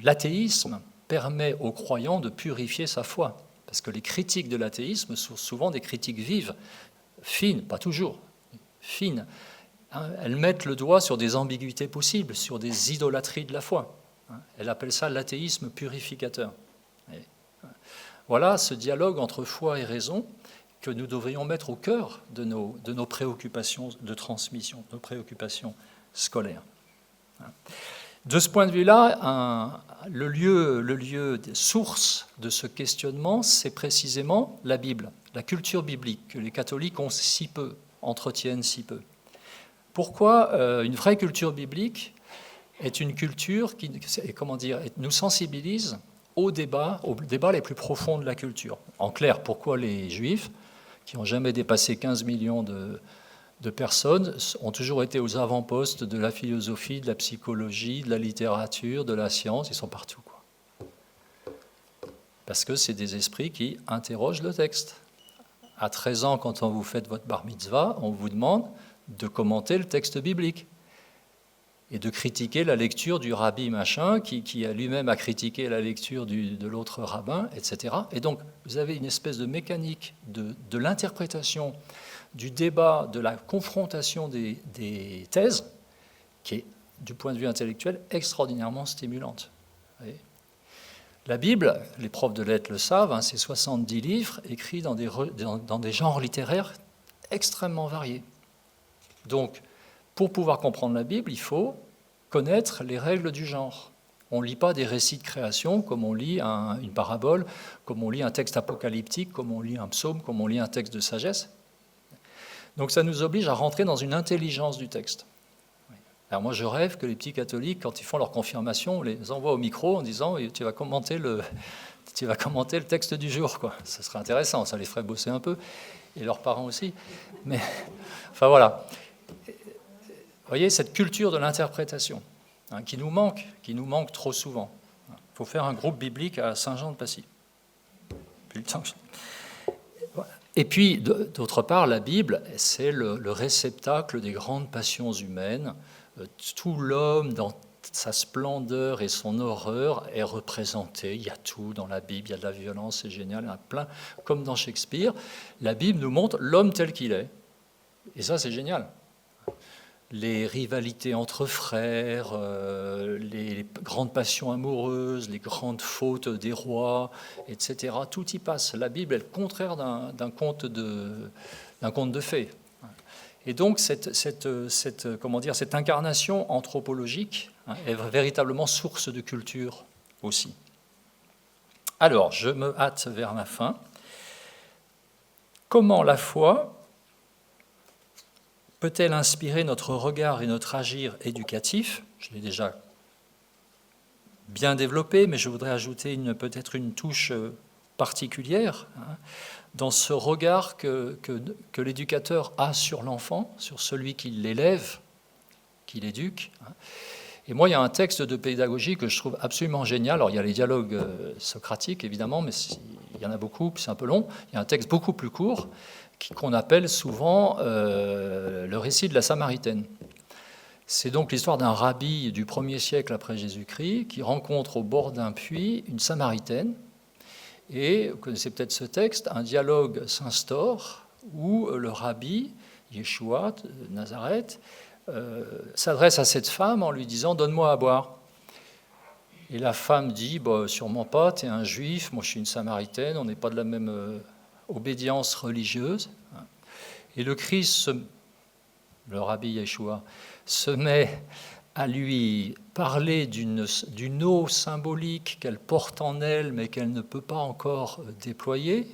l'athéisme permet aux croyants de purifier sa foi. Parce que les critiques de l'athéisme sont souvent des critiques vives, fines, pas toujours, fines. Elles mettent le doigt sur des ambiguïtés possibles, sur des idolâtries de la foi. Elle appelle ça l'athéisme purificateur. Voilà ce dialogue entre foi et raison que nous devrions mettre au cœur de nos préoccupations de transmission, de nos préoccupations scolaires. De ce point de vue-là, le lieu source de ce questionnement, c'est précisément la Bible, la culture biblique que les catholiques ont si peu, entretiennent si peu. Pourquoi une vraie culture biblique est une culture qui, nous sensibilise aux débats les plus profonds de la culture. En clair, pourquoi les Juifs, qui n'ont jamais dépassé 15 millions de personnes, ont toujours été aux avant-postes de la philosophie, de la psychologie, de la littérature, de la science, ils sont partout, quoi. Parce que c'est des esprits qui interrogent le texte. À 13 ans, quand vous faites votre bar mitzvah, on vous demande de commenter le texte biblique et de critiquer la lecture du rabbi machin, qui a lui-même à critiquer la lecture de l'autre rabbin, etc. Et donc, vous avez une espèce de mécanique de l'interprétation, du débat, de la confrontation des thèses, qui est, du point de vue intellectuel, extraordinairement stimulante. La Bible, les profs de lettres le savent, c'est 70 livres écrits dans des genres littéraires extrêmement variés. Donc, pour pouvoir comprendre la Bible, il faut connaître les règles du genre. On ne lit pas des récits de création comme on lit une parabole, comme on lit un texte apocalyptique, comme on lit un psaume, comme on lit un texte de sagesse. Donc ça nous oblige à rentrer dans une intelligence du texte. Alors moi je rêve que les petits catholiques, quand ils font leur confirmation, on les envoie au micro en disant « tu vas commenter le texte du jour ». Ça serait intéressant, ça les ferait bosser un peu, et leurs parents aussi. Mais enfin voilà. Vous voyez, cette culture de l'interprétation qui nous manque trop souvent. Il faut faire un groupe biblique à Saint-Jean-de-Passy. Et puis, d'autre part, la Bible, c'est le réceptacle des grandes passions humaines. Tout l'homme, dans sa splendeur et son horreur, est représenté. Il y a tout dans la Bible, il y a de la violence, c'est génial, il y en a plein. Comme dans Shakespeare, la Bible nous montre l'homme tel qu'il est. Et ça, c'est génial. Les rivalités entre frères, les grandes passions amoureuses, les grandes fautes des rois, etc. Tout y passe. La Bible est le contraire d'un conte de fées. Et donc cette incarnation anthropologique est véritablement source de culture aussi. Alors, je me hâte vers la fin. Comment la foi peut-elle inspirer notre regard et notre agir éducatif? Je l'ai déjà bien développé, mais je voudrais ajouter peut-être une touche particulière dans ce regard que l'éducateur a sur l'enfant, sur celui qui l'élève, qui l'éduque. Et moi, il y a un texte de pédagogie que je trouve absolument génial. Alors, il y a les dialogues socratiques, évidemment, mais il y en a beaucoup, puis c'est un peu long. Il y a un texte beaucoup plus court qu'on appelle souvent le récit de la Samaritaine. C'est donc l'histoire d'un rabbi du 1er siècle après Jésus-Christ qui rencontre au bord d'un puits une Samaritaine. Et vous connaissez peut-être ce texte, un dialogue s'instaure où le rabbi, Yeshua de Nazareth, s'adresse à cette femme en lui disant « Donne-moi à boire ». Et la femme dit « Sûrement pas, tu es un juif, moi je suis une Samaritaine, on n'est pas de la même obédience religieuse ». Et le Christ, le rabbi Yeshua, se met à lui parler d'une eau symbolique qu'elle porte en elle, mais qu'elle ne peut pas encore déployer.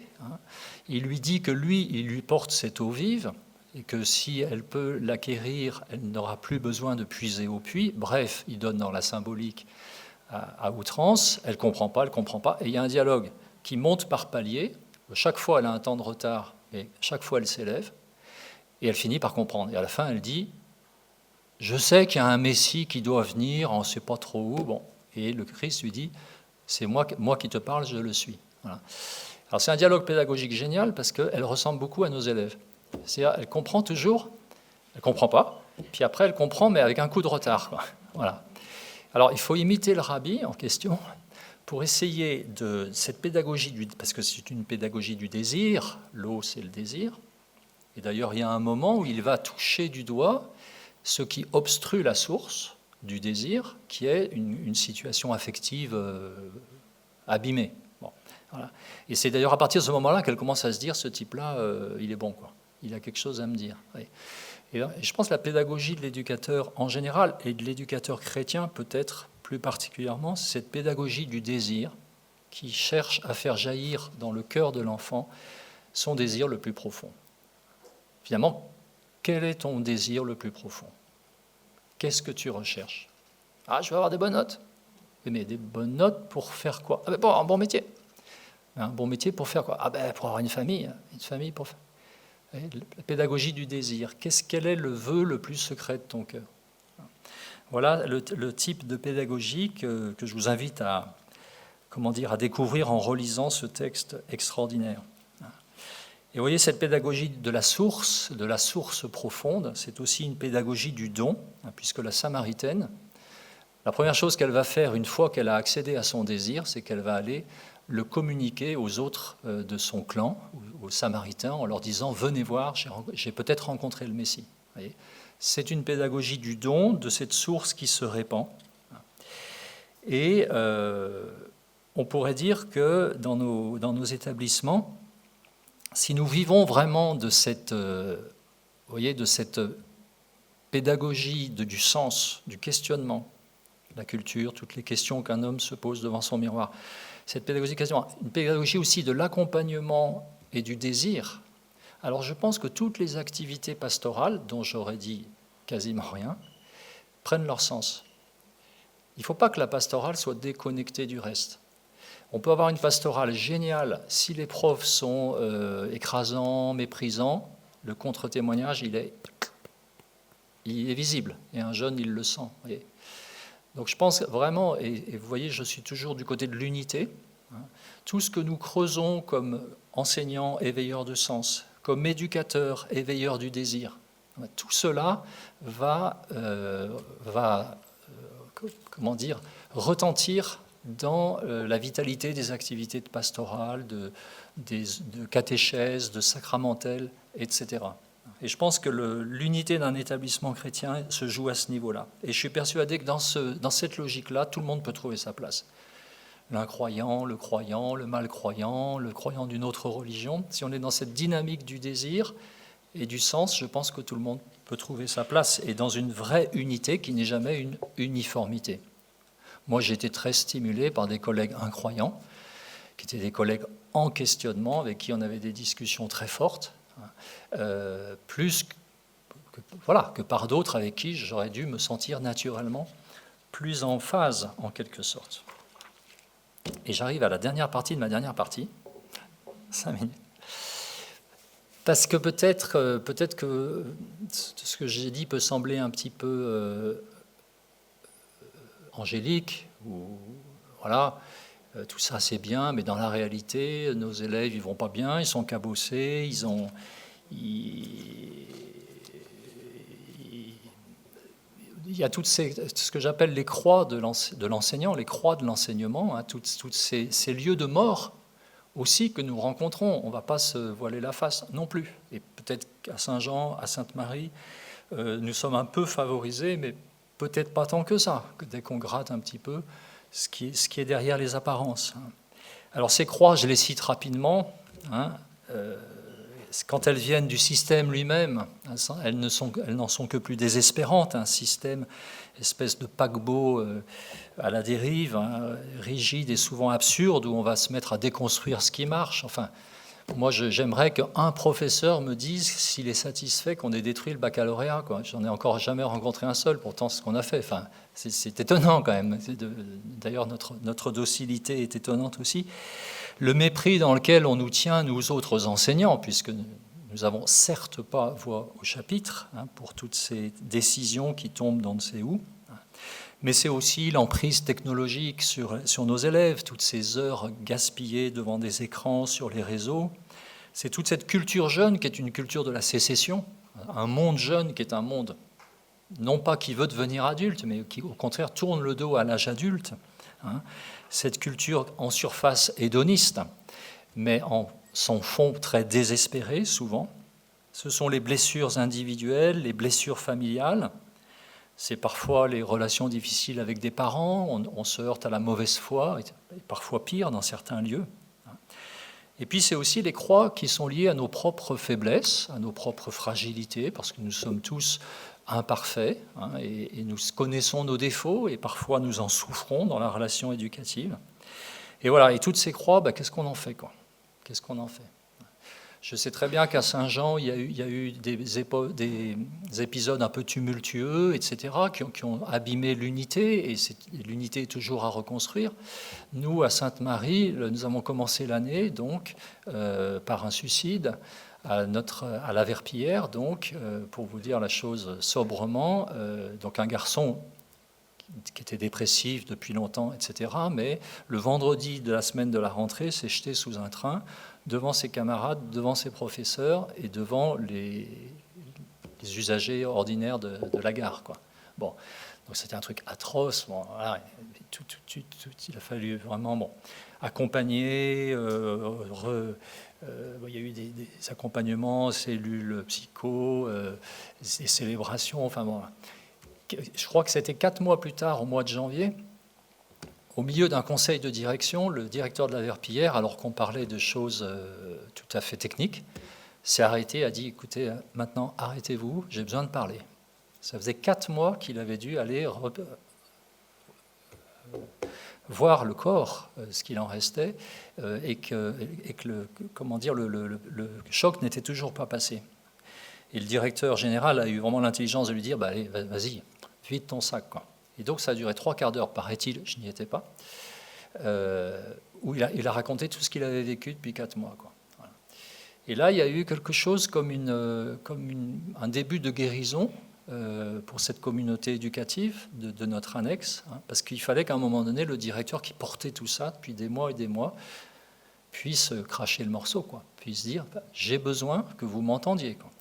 Il lui dit que lui, il lui porte cette eau vive, et que si elle peut l'acquérir, elle n'aura plus besoin de puiser au puits. Bref, il donne dans la symbolique à outrance. Elle ne comprend pas, et il y a un dialogue qui monte par paliers. Chaque fois, elle a un temps de retard, et chaque fois, elle s'élève, et elle finit par comprendre. Et à la fin, elle dit « Je sais qu'il y a un Messie qui doit venir, on ne sait pas trop où. » Bon. Et le Christ lui dit « C'est moi qui te parle, je le suis. » Voilà. Alors c'est un dialogue pédagogique génial parce qu'elle ressemble beaucoup à nos élèves. C'est-à-dire, elle comprend toujours, elle ne comprend pas, Puis après, elle comprend, mais avec un coup de retard, quoi. Voilà. Alors, il faut imiter le rabbi en question pour essayer de cette pédagogie, parce que c'est une pédagogie du désir, l'eau c'est le désir, et d'ailleurs il y a un moment où il va toucher du doigt ce qui obstrue la source du désir, qui est une situation affective abîmée. Bon, voilà. Et c'est d'ailleurs à partir de ce moment-là qu'elle commence à se dire, ce type-là, il est bon, quoi. Il a quelque chose à me dire. Oui. Et je pense que la pédagogie de l'éducateur en général, et de l'éducateur chrétien peut-être plus particulièrement, c'est cette pédagogie du désir qui cherche à faire jaillir dans le cœur de l'enfant son désir le plus profond. Finalement, quel est ton désir le plus profond? Qu'est-ce que tu recherches? Ah, je veux avoir des bonnes notes. Mais des bonnes notes pour faire quoi? Ah ben, bon, un bon métier. Un bon métier pour faire quoi? Ah ben, pour avoir une famille pour faire... La pédagogie du désir. Quel est le vœu le plus secret de ton cœur? Voilà le type de pédagogie que je vous invite à découvrir en relisant ce texte extraordinaire. Et vous voyez, cette pédagogie de la source profonde, c'est aussi une pédagogie du don, puisque la Samaritaine, la première chose qu'elle va faire une fois qu'elle a accédé à son désir, c'est qu'elle va aller le communiquer aux autres de son clan, aux Samaritains, en leur disant « Venez voir, j'ai peut-être rencontré le Messie ». C'est une pédagogie du don, de cette source qui se répand. Et on pourrait dire que dans nos établissements, si nous vivons vraiment de cette pédagogie du sens, du questionnement, la culture, toutes les questions qu'un homme se pose devant son miroir, cette pédagogie, une pédagogie aussi de l'accompagnement et du désir, alors je pense que toutes les activités pastorales, dont j'aurais dit quasiment rien, prennent leur sens. Il ne faut pas que la pastorale soit déconnectée du reste. On peut avoir une pastorale géniale si les profs sont écrasants, méprisants, le contre-témoignage, il est visible, et un jeune, il le sent. Voyez. Donc je pense vraiment, et vous voyez, je suis toujours du côté de l'unité, tout ce que nous creusons comme enseignants éveilleurs de sens, comme éducateurs éveilleurs du désir, tout cela va retentir dans la vitalité des activités de pastorale, de catéchèse, de sacramentelle, etc. Et je pense que l'unité d'un établissement chrétien se joue à ce niveau-là. Et je suis persuadé que dans cette logique-là, tout le monde peut trouver sa place. L'incroyant, le croyant, le malcroyant, le croyant d'une autre religion. Si on est dans cette dynamique du désir et du sens, je pense que tout le monde peut trouver sa place, et dans une vraie unité qui n'est jamais une uniformité. Moi, j'ai été très stimulé par des collègues incroyants, qui étaient des collègues en questionnement, avec qui on avait des discussions très fortes, plus que par d'autres avec qui j'aurais dû me sentir naturellement plus en phase, en quelque sorte. Et j'arrive à la dernière partie de ma dernière partie, 5 minutes. Parce que peut-être que ce que j'ai dit peut sembler un petit peu angélique, ou voilà, tout ça c'est bien, mais dans la réalité, nos élèves ils vont pas bien, ils sont cabossés, il y a ce que j'appelle les croix de l'enseignant, les croix de l'enseignement, hein, tous ces lieux de mort aussi que nous rencontrons. On ne va pas se voiler la face non plus. Et peut-être qu'à Saint-Jean, à Sainte-Marie, nous sommes un peu favorisés, mais peut-être pas tant que ça, que dès qu'on gratte un petit peu ce qui est derrière les apparences. Alors ces croix, je les cite rapidement, hein, quand elles viennent du système lui-même, elles n'en sont que plus désespérantes, un système, espèce de paquebot à la dérive, hein, rigide et souvent absurde, où on va se mettre à déconstruire ce qui marche. Enfin, moi, j'aimerais qu'un professeur me dise s'il est satisfait qu'on ait détruit le baccalauréat, quoi. J'en ai encore jamais rencontré un seul, pourtant, ce qu'on a fait. Enfin, c'est étonnant quand même. D'ailleurs, notre docilité est étonnante aussi. Le mépris dans lequel on nous tient, nous autres enseignants, puisque nous n'avons certes pas voix au chapitre, hein, pour toutes ces décisions qui tombent d'on ne sait où, mais c'est aussi l'emprise technologique sur nos élèves, toutes ces heures gaspillées devant des écrans, sur les réseaux. C'est toute cette culture jeune qui est une culture de la sécession, un monde jeune qui est un monde non pas qui veut devenir adulte, mais qui au contraire tourne le dos à l'âge adulte. Hein. Cette culture en surface hédoniste, mais en son fond très désespéré souvent. Ce sont les blessures individuelles, les blessures familiales. C'est parfois les relations difficiles avec des parents, on se heurte à la mauvaise foi, et parfois pire dans certains lieux. Et puis c'est aussi les croix qui sont liées à nos propres faiblesses, à nos propres fragilités, parce que nous sommes tous imparfaits, hein, et nous connaissons nos défauts, et parfois nous en souffrons dans la relation éducative. Et voilà, et toutes ces croix, qu'est-ce qu'on en fait, quoi ? Qu'est-ce qu'on en fait ? Je sais très bien qu'à Saint-Jean, il y a eu des épisodes un peu tumultueux, etc., qui ont abîmé l'unité, et l'unité est toujours à reconstruire. Nous, à Sainte-Marie, nous avons commencé l'année donc par un suicide à la Verpillière, donc pour vous dire la chose sobrement, donc un garçon qui était dépressif depuis longtemps, etc., mais le vendredi de la semaine de la rentrée s'est jeté sous un train devant ses camarades, devant ses professeurs et devant les usagers ordinaires de la gare, quoi. Bon, donc c'était un truc atroce. Bon, voilà, il a fallu vraiment accompagner. Il y a eu des accompagnements, cellules psycho, des célébrations. Enfin bon, je crois que c'était 4 mois plus tard, au mois de janvier. Au milieu d'un conseil de direction, le directeur de la Verpillière, alors qu'on parlait de choses tout à fait techniques, s'est arrêté, a dit « Écoutez, maintenant, arrêtez-vous, j'ai besoin de parler ». Ça faisait 4 mois qu'il avait dû aller voir le corps, ce qu'il en restait, et que le choc n'était toujours pas passé. Et le directeur général a eu vraiment l'intelligence de lui dire allez, vas-y, vide ton sac, quoi. Et donc ça a duré 3 quarts d'heure, paraît-il, je n'y étais pas, où il a raconté tout ce qu'il avait vécu depuis 4 mois, quoi. Voilà. Et là, il y a eu quelque chose comme un début de guérison pour cette communauté éducative de notre annexe, hein, parce qu'il fallait qu'à un moment donné, le directeur qui portait tout ça depuis des mois et des mois puisse cracher le morceau, quoi, puisse dire j'ai besoin que vous m'entendiez, quoi.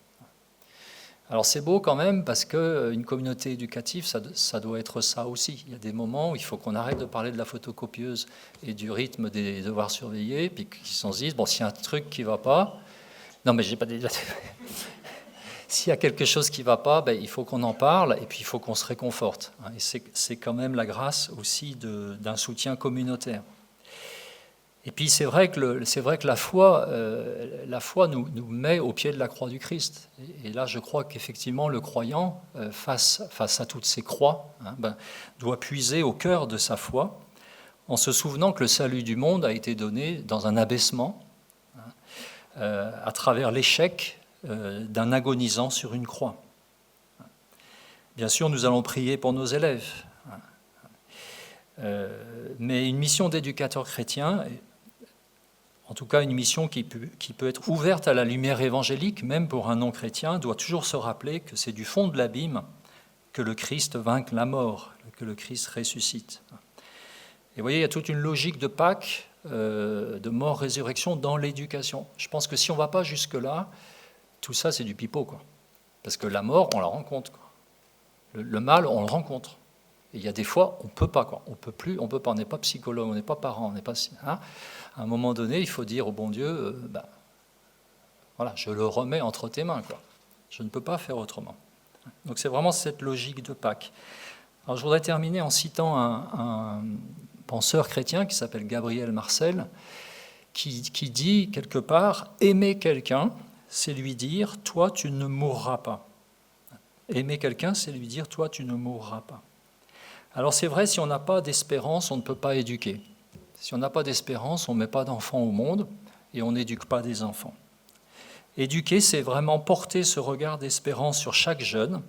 Alors c'est beau quand même parce qu'une communauté éducative, ça doit être ça aussi. Il y a des moments où il faut qu'on arrête de parler de la photocopieuse et du rythme des devoirs surveillés, puis qu'ils se disent, bon, s'il y a un truc qui ne va pas, non mais j'ai pas déjà... S'il y a quelque chose qui ne va pas, il faut qu'on en parle et puis il faut qu'on se réconforte. Et c'est quand même la grâce aussi d'un soutien communautaire. Et puis c'est vrai que la foi nous met au pied de la croix du Christ. Et là, je crois qu'effectivement, le croyant, face à toutes ces croix, doit puiser au cœur de sa foi, en se souvenant que le salut du monde a été donné dans un abaissement, à travers l'échec d'un agonisant sur une croix. Bien sûr, nous allons prier pour nos élèves, mais une mission d'éducateur chrétien, en tout cas une mission qui peut être ouverte à la lumière évangélique, même pour un non-chrétien, doit toujours se rappeler que c'est du fond de l'abîme que le Christ vainque la mort, que le Christ ressuscite. Et vous voyez, il y a toute une logique de Pâques, de mort-résurrection dans l'éducation. Je pense que si on ne va pas jusque-là, tout ça c'est du pipeau, quoi. Parce que la mort, on la rencontre, quoi. Le mal, on le rencontre. Et il y a des fois, on ne peut pas, quoi. On peut plus, on peut pas. On n'est pas psychologue, on n'est pas parent, on n'est pas... Hein. À un moment donné, il faut dire au bon Dieu, voilà, je le remets entre tes mains, quoi. Je ne peux pas faire autrement. Donc c'est vraiment cette logique de Pâques. Alors je voudrais terminer en citant un penseur chrétien qui s'appelle Gabriel Marcel, qui dit quelque part, aimer quelqu'un, c'est lui dire, toi tu ne mourras pas. Aimer quelqu'un, c'est lui dire, toi tu ne mourras pas. Alors c'est vrai, si on n'a pas d'espérance, on ne peut pas éduquer. Si on n'a pas d'espérance, on ne met pas d'enfants au monde et on n'éduque pas des enfants. Éduquer, c'est vraiment porter ce regard d'espérance sur chaque jeune,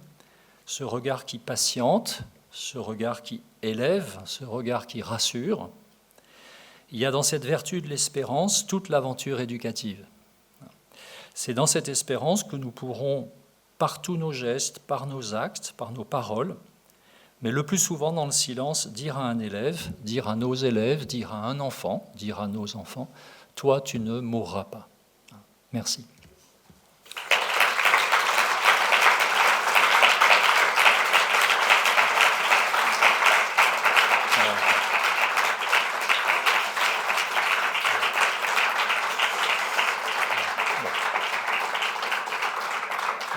ce regard qui patiente, ce regard qui élève, ce regard qui rassure. Il y a dans cette vertu de l'espérance toute l'aventure éducative. C'est dans cette espérance que nous pourrons, par tous nos gestes, par nos actes, par nos paroles, mais le plus souvent dans le silence, dire à un élève, dire à nos élèves, dire à un enfant, dire à nos enfants, « Toi, tu ne mourras pas ». Merci.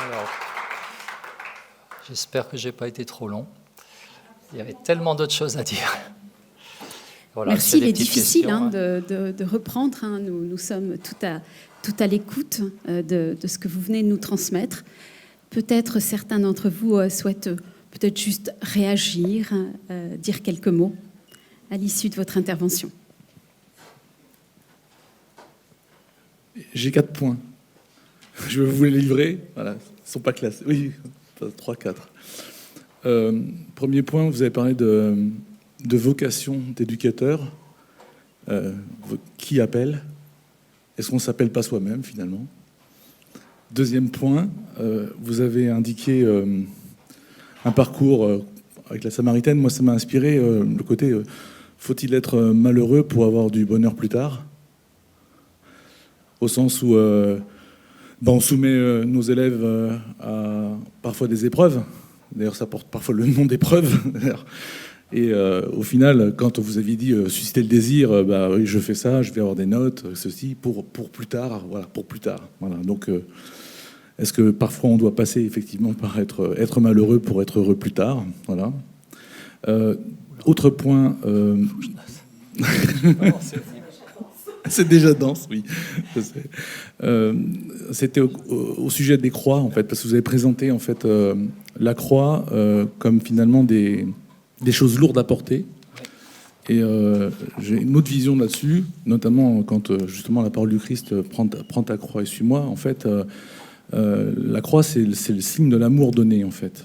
Alors, j'espère que je n'ai pas été trop long. Il y avait tellement d'autres choses à dire. Voilà, merci, il est difficile de reprendre. Nous sommes tout à l'écoute de ce que vous venez de nous transmettre. Peut-être certains d'entre vous souhaitent peut-être juste réagir, dire quelques mots à l'issue de votre intervention. J'ai 4 points. Je vais vous les livrer. Voilà, ils ne sont pas classés. Oui, 3, 4. Premier point, vous avez parlé de vocation d'éducateur. Qui appelle? Est-ce qu'on ne s'appelle pas soi-même, finalement? Deuxième point, vous avez indiqué un parcours avec la Samaritaine. Moi, ça m'a inspiré le côté faut-il être malheureux pour avoir du bonheur plus tard? Au sens où on soumet nos élèves à parfois des épreuves. D'ailleurs, ça porte parfois le nom d'épreuve. Et au final, quand vous aviez dit susciter le désir, oui, je fais ça, je vais avoir des notes, ceci, pour plus tard. Voilà, pour plus tard. Voilà. Donc, est-ce que parfois on doit passer effectivement par être malheureux pour être heureux plus tard? Voilà. Autre point. C'est déjà dense, oui. C'était au sujet des croix, en fait, parce que vous avez présenté en fait la croix comme finalement des choses lourdes à porter. Et j'ai une autre vision là-dessus, notamment quand justement la parole du Christ prend ta croix et suis-moi. En fait, la croix, c'est le signe de l'amour donné, en fait.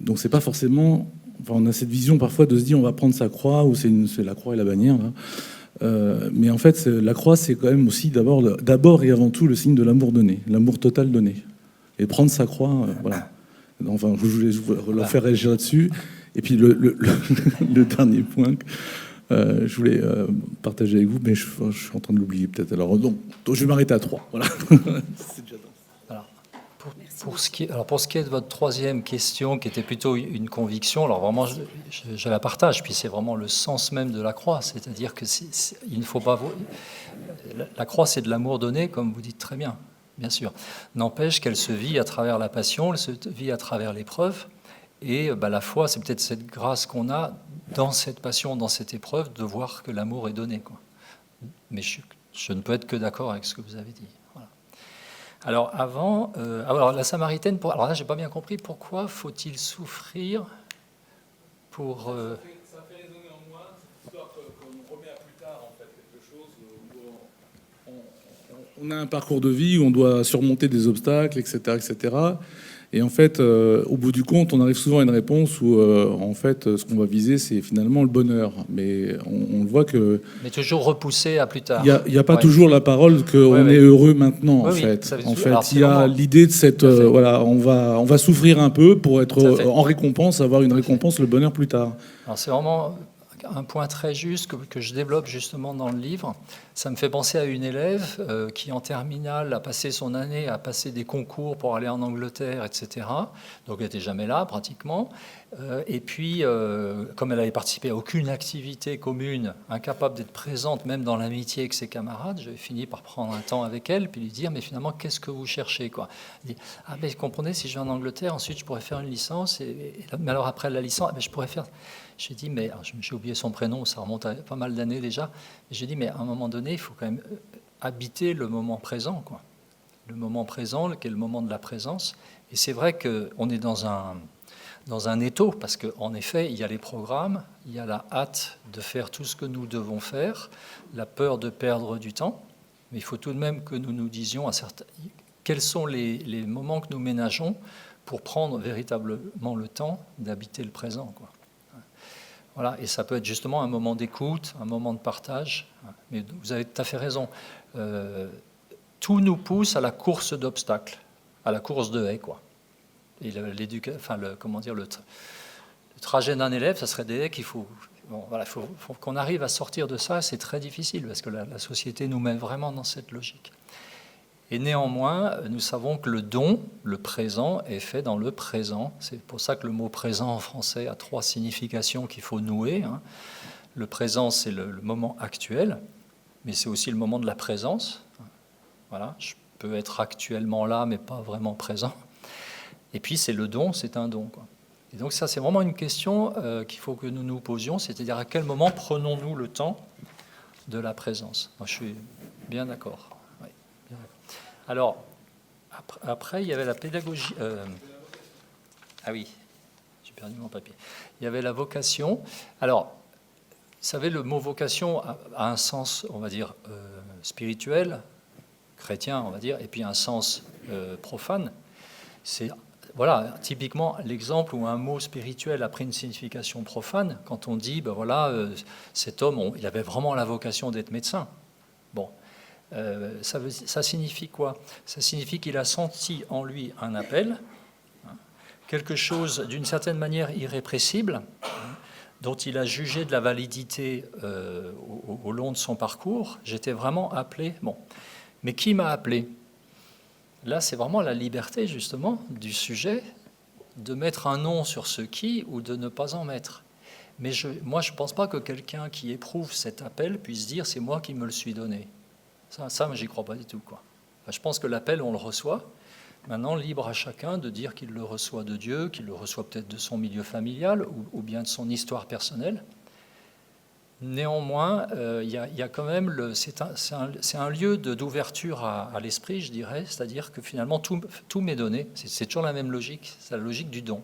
Donc c'est pas forcément... Enfin, on a cette vision parfois de se dire on va prendre sa croix, ou c'est la croix et la bannière, là. Mais en fait, la croix, c'est quand même aussi d'abord et avant tout le signe de l'amour donné, l'amour total donné. Et prendre sa croix, voilà. Enfin, je voulais leur faire réagir là-dessus. Et puis le dernier point que je voulais partager avec vous, mais je suis en train de l'oublier peut-être. Alors, donc je vais m'arrêter à 3. Voilà. C'est déjà alors, pour ce qui est de votre troisième question, qui était plutôt une conviction, alors vraiment, je la partage, puis c'est vraiment le sens même de la croix, c'est-à-dire que il ne faut pas... La croix, c'est de l'amour donné, comme vous dites très bien, bien sûr. N'empêche qu'elle se vit à travers la passion, elle se vit à travers l'épreuve, et la foi, c'est peut-être cette grâce qu'on a dans cette passion, dans cette épreuve, de voir que l'amour est donné, quoi. Mais je ne peux être que d'accord avec ce que vous avez dit. Voilà. Alors, alors la Samaritaine, alors là, j'ai pas bien compris, pourquoi faut-il souffrir pour... Ça fait résonner en moi cette histoire qu'on remet à plus tard, en fait, quelque chose où on a un parcours de vie où on doit surmonter des obstacles, etc., etc. Et en fait, au bout du compte, on arrive souvent à une réponse où, en fait, ce qu'on va viser, c'est finalement le bonheur. Mais on voit que... Mais toujours repoussé à plus tard. Il n'y a pas toujours la parole qu'on est heureux maintenant, en fait. En fait, il y a l'idée de cette... voilà, on va souffrir un peu pour être en récompense, avoir une récompense, le bonheur plus tard. Alors c'est vraiment un point très juste que je développe justement dans le livre. Ça me fait penser à une élève qui, en terminale, a passé son année à passer des concours pour aller en Angleterre, etc. Donc elle n'était jamais là, pratiquement. Et puis, comme elle n'avait participé à aucune activité commune, incapable d'être présente même dans l'amitié avec ses camarades, j'ai fini par prendre un temps avec elle, puis lui dire, mais finalement, qu'est-ce que vous cherchez, quoi? Elle dit, ah ben, vous comprenez, si je vais en Angleterre, ensuite je pourrais faire une licence, mais alors après la licence, je pourrais faire... J'ai dit, mais j'ai oublié son prénom, ça remonte à pas mal d'années déjà. J'ai dit, mais à un moment donné, il faut quand même habiter le moment présent, quoi. Le moment présent, qui est le moment de la présence. Et c'est vrai qu'on est dans un étau, parce qu'en effet, il y a les programmes, il y a la hâte de faire tout ce que nous devons faire, la peur de perdre du temps. Mais il faut tout de même que nous nous disions quels sont les moments que nous ménageons pour prendre véritablement le temps d'habiter le présent, quoi. Voilà, et ça peut être justement un moment d'écoute, un moment de partage. Mais vous avez tout à fait raison. Tout nous pousse à la course d'obstacles, à la course de haies, quoi. Et le trajet d'un élève, ça serait des haies qu'il faut... Bon, voilà, faut qu'on arrive à sortir de ça. C'est très difficile parce que la société nous met vraiment dans cette logique. Et néanmoins, nous savons que le don, le présent, est fait dans le présent. C'est pour ça que le mot présent en français a 3 significations qu'il faut nouer. Le présent, c'est le moment actuel, mais c'est aussi le moment de la présence. Voilà, je peux être actuellement là, mais pas vraiment présent. Et puis c'est le don, c'est un don, quoi. Et donc ça, c'est vraiment une question qu'il faut que nous nous posions, c'est-à-dire à quel moment prenons-nous le temps de la présence. Moi, je suis bien d'accord. Oui, bien d'accord. Alors, après, il y avait la pédagogie... Ah oui, j'ai perdu mon papier. Il y avait la vocation. Alors, vous savez, le mot vocation a un sens, on va dire, spirituel, chrétien, on va dire, et puis un sens profane. C'est, voilà, typiquement l'exemple où un mot spirituel a pris une signification profane, quand on dit, ben voilà, cet homme, il avait vraiment la vocation d'être médecin. Bon, ça signifie quoi? Ça signifie qu'il a senti en lui un appel, quelque chose d'une certaine manière irrépressible, dont il a jugé de la validité au long de son parcours. J'étais vraiment appelé. Bon, mais qui m'a appelé? Là, c'est vraiment la liberté, justement, du sujet de mettre un nom sur ce qui ou de ne pas en mettre. Mais moi, je ne pense pas que quelqu'un qui éprouve cet appel puisse dire « c'est moi qui me le suis donné ». Ça, j'y crois pas du tout, quoi. Enfin, je pense que l'appel, on le reçoit. Maintenant, libre à chacun de dire qu'il le reçoit de Dieu, qu'il le reçoit peut-être de son milieu familial ou bien de son histoire personnelle. Néanmoins, il y a quand même, c'est un lieu d'ouverture à l'esprit, je dirais, c'est-à-dire que finalement tout m'est donné. C'est toujours la même logique, c'est la logique du don.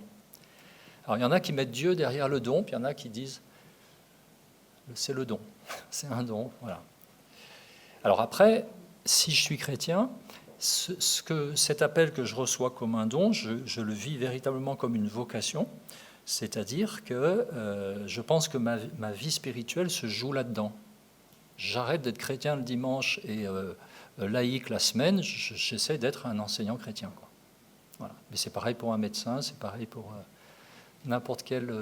Alors il y en a qui mettent Dieu derrière le don, puis il y en a qui disent c'est le don, c'est un don, voilà. Alors après, si je suis chrétien, cet appel que je reçois comme un don, je le vis véritablement comme une vocation. C'est-à-dire que je pense que ma vie spirituelle se joue là-dedans. J'arrête d'être chrétien le dimanche et laïque la semaine, j'essaie d'être un enseignant chrétien, quoi. Voilà. Mais c'est pareil pour un médecin, c'est pareil pour n'importe quelle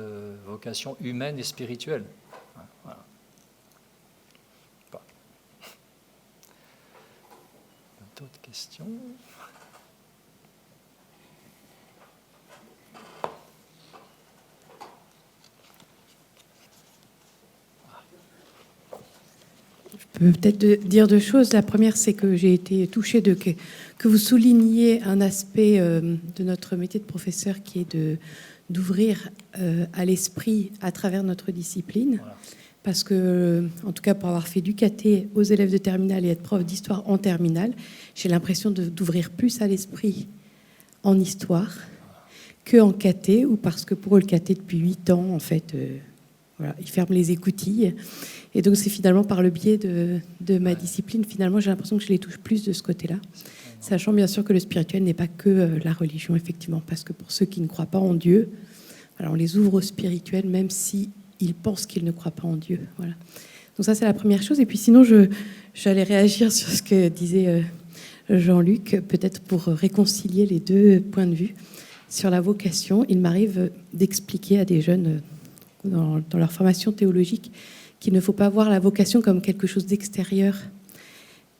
vocation humaine et spirituelle. Voilà. Bon. D'autres questions ? Je peux peut-être dire deux choses. La première, c'est que j'ai été touchée que vous souligniez un aspect de notre métier de professeur qui est d'ouvrir à l'esprit à travers notre discipline. Voilà. Parce que, en tout cas, pour avoir fait du caté aux élèves de terminale et être prof d'histoire en terminale, j'ai l'impression d'ouvrir plus à l'esprit en histoire qu'en caté, ou parce que pour eux, le caté, depuis 8 ans, en fait, voilà, ils ferment les écoutilles. Et donc, c'est finalement par le biais de ma discipline, finalement, j'ai l'impression que je les touche plus de ce côté-là. Sachant bien sûr que le spirituel n'est pas que la religion, effectivement, parce que pour ceux qui ne croient pas en Dieu, alors on les ouvre au spirituel, même si ils pensent qu'ils ne croient pas en Dieu. Voilà. Donc ça, c'est la première chose. Et puis sinon, j'allais réagir sur ce que disait Jean-Luc, peut-être pour réconcilier les deux points de vue. Sur la vocation, il m'arrive d'expliquer à des jeunes dans leur formation théologique qu'il ne faut pas voir la vocation comme quelque chose d'extérieur,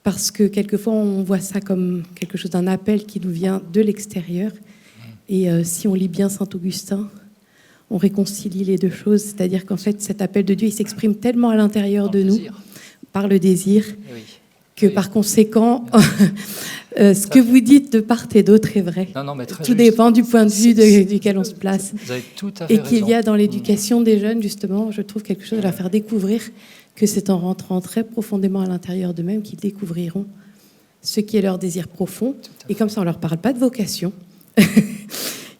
parce que quelquefois, on voit ça comme quelque chose d'un appel qui nous vient de l'extérieur. Et si on lit bien Saint-Augustin, on réconcilie les deux choses, c'est-à-dire qu'en fait, cet appel de Dieu, il s'exprime tellement à l'intérieur de nous, par le désir, que par conséquent, ce que vous dites de part et d'autre est vrai. Non, mais très tout dépend du point de vue duquel on se place. Vous avez tout à fait raison. Et qu'il y a dans l'éducation des jeunes, justement, je trouve quelque chose à leur faire découvrir, que c'est en rentrant très profondément à l'intérieur d'eux-mêmes qu'ils découvriront ce qui est leur désir profond. Et comme ça, on ne leur parle pas de vocation,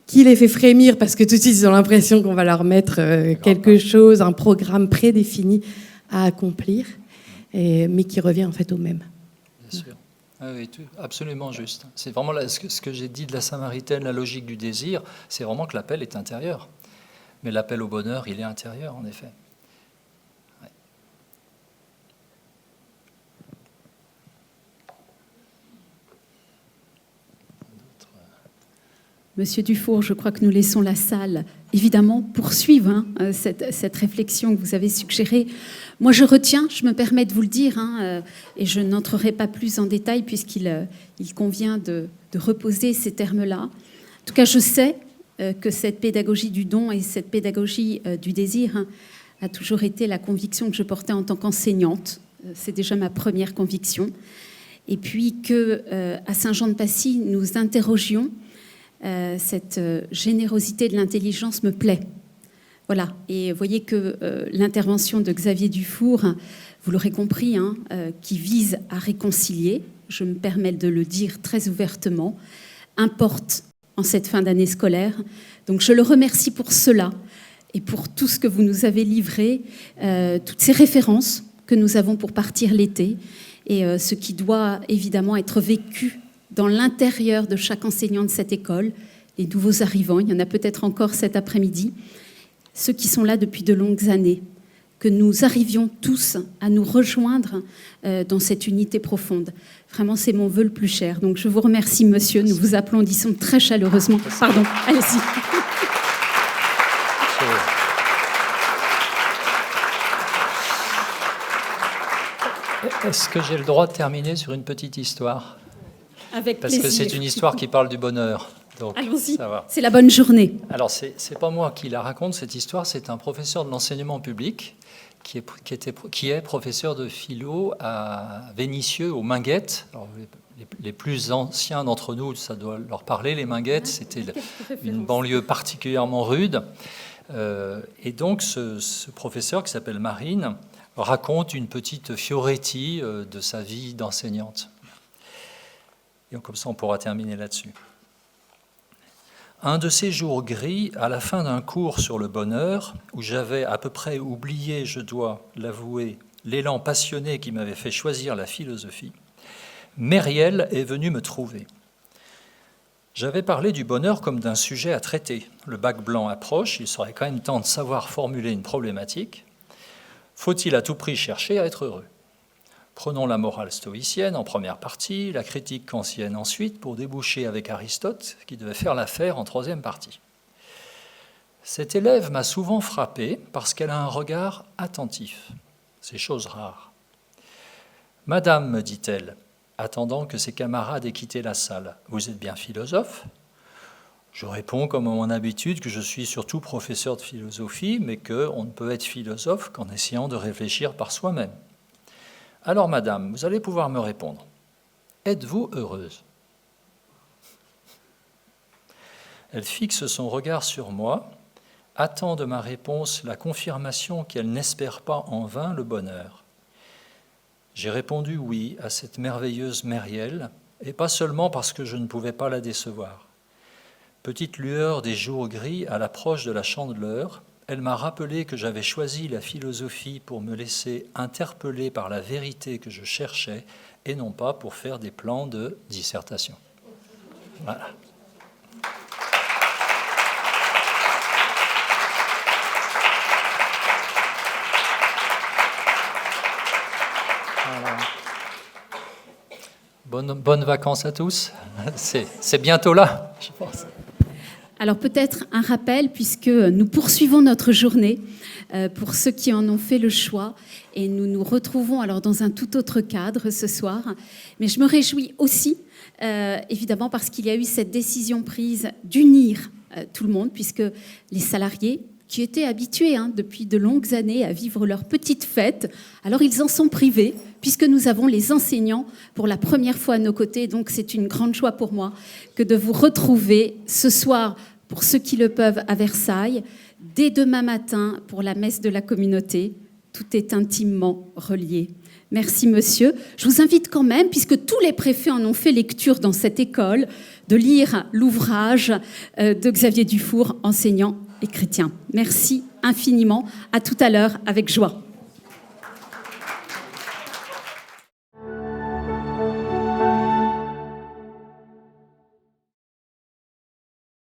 qui les fait frémir parce que tout de suite, ils ont l'impression qu'on va leur mettre quelque chose, un programme prédéfini à accomplir, mais qui revient en fait au même. Bien sûr. Ah oui, absolument juste. C'est vraiment ce que j'ai dit de la Samaritaine, la logique du désir, c'est vraiment que l'appel est intérieur. Mais l'appel au bonheur, il est intérieur, en effet. Ouais. Monsieur Dufour, je crois que nous laissons la salle, évidemment, poursuivre cette réflexion que vous avez suggérée. Moi, je retiens, je me permets de vous le dire, et je n'entrerai pas plus en détail puisqu'il convient de reposer ces termes-là. En tout cas, je sais que cette pédagogie du don et cette pédagogie du désir a toujours été la conviction que je portais en tant qu'enseignante. C'est déjà ma première conviction. et puis que à Saint-Jean-de-Passy, nous interrogions. Cette générosité de l'intelligence me plaît. Voilà, et vous voyez que l'intervention de Xavier Dufour, vous l'aurez compris, qui vise à réconcilier, je me permets de le dire très ouvertement, importe en cette fin d'année scolaire. Donc je le remercie pour cela et pour tout ce que vous nous avez livré, toutes ces références que nous avons pour partir l'été, et ce qui doit évidemment être vécu dans l'intérieur de chaque enseignant de cette école, les nouveaux arrivants, il y en a peut-être encore cet après-midi, ceux qui sont là depuis de longues années, que nous arrivions tous à nous rejoindre dans cette unité profonde. Vraiment, c'est mon vœu le plus cher. Donc je vous remercie, monsieur, nous vous applaudissons très chaleureusement. Pardon, allez-y. Est-ce que j'ai le droit de terminer sur une petite histoire ? Avec Parce plaisir. que c'est une histoire qui parle du bonheur. Donc, allons-y, ça va. C'est la bonne journée. Alors, c'est pas moi qui la raconte, cette histoire, c'est un professeur de l'enseignement public qui est professeur de philo à Vénissieux, aux Minguettes. Alors, les plus anciens d'entre nous, ça doit leur parler, les Minguettes, c'était une banlieue particulièrement rude. Et donc, ce professeur qui s'appelle Marine raconte une petite Fioretti de sa vie d'enseignante. Et comme ça, on pourra terminer là-dessus. Un de ces jours gris, à la fin d'un cours sur le bonheur, où j'avais à peu près oublié, je dois l'avouer, l'élan passionné qui m'avait fait choisir la philosophie, Mériel est venue me trouver. J'avais parlé du bonheur comme d'un sujet à traiter. Le bac blanc approche, il serait quand même temps de savoir formuler une problématique. Faut-il à tout prix chercher à être heureux ? Prenons la morale stoïcienne en première partie, la critique kantienne ensuite, pour déboucher avec Aristote, qui devait faire l'affaire en troisième partie. Cette élève m'a souvent frappé parce qu'elle a un regard attentif. C'est chose rare. « Madame, me dit-elle, attendant que ses camarades aient quitté la salle, vous êtes bien philosophe ? Je réponds comme à mon habitude que je suis surtout professeur de philosophie, mais qu'on ne peut être philosophe qu'en essayant de réfléchir par soi-même. Alors, madame, vous allez pouvoir me répondre. Êtes-vous heureuse ? Elle fixe son regard sur moi, attend de ma réponse la confirmation qu'elle n'espère pas en vain le bonheur. J'ai répondu oui à cette merveilleuse Mériel, et pas seulement parce que je ne pouvais pas la décevoir. Petite lueur des jours gris à l'approche de la Chandeleur, elle m'a rappelé que j'avais choisi la philosophie pour me laisser interpeller par la vérité que je cherchais et non pas pour faire des plans de dissertation. Voilà. Voilà. Bonnes vacances à tous. C'est bientôt là, je pense. Alors peut-être un rappel, puisque nous poursuivons notre journée pour ceux qui en ont fait le choix, et nous nous retrouvons alors dans un tout autre cadre ce soir. Mais je me réjouis aussi, évidemment, parce qu'il y a eu cette décision prise d'unir tout le monde, puisque les salariés qui étaient habitués depuis de longues années à vivre leur petite fête, alors ils en sont privés, puisque nous avons les enseignants pour la première fois à nos côtés. Donc c'est une grande joie pour moi que de vous retrouver ce soir, pour ceux qui le peuvent, à Versailles, dès demain matin pour la messe de la communauté. Tout est intimement relié. Merci, monsieur. Je vous invite quand même, puisque tous les préfets en ont fait lecture dans cette école, de lire l'ouvrage de Xavier Dufour, enseignant et chrétien. Merci infiniment. À tout à l'heure, avec joie.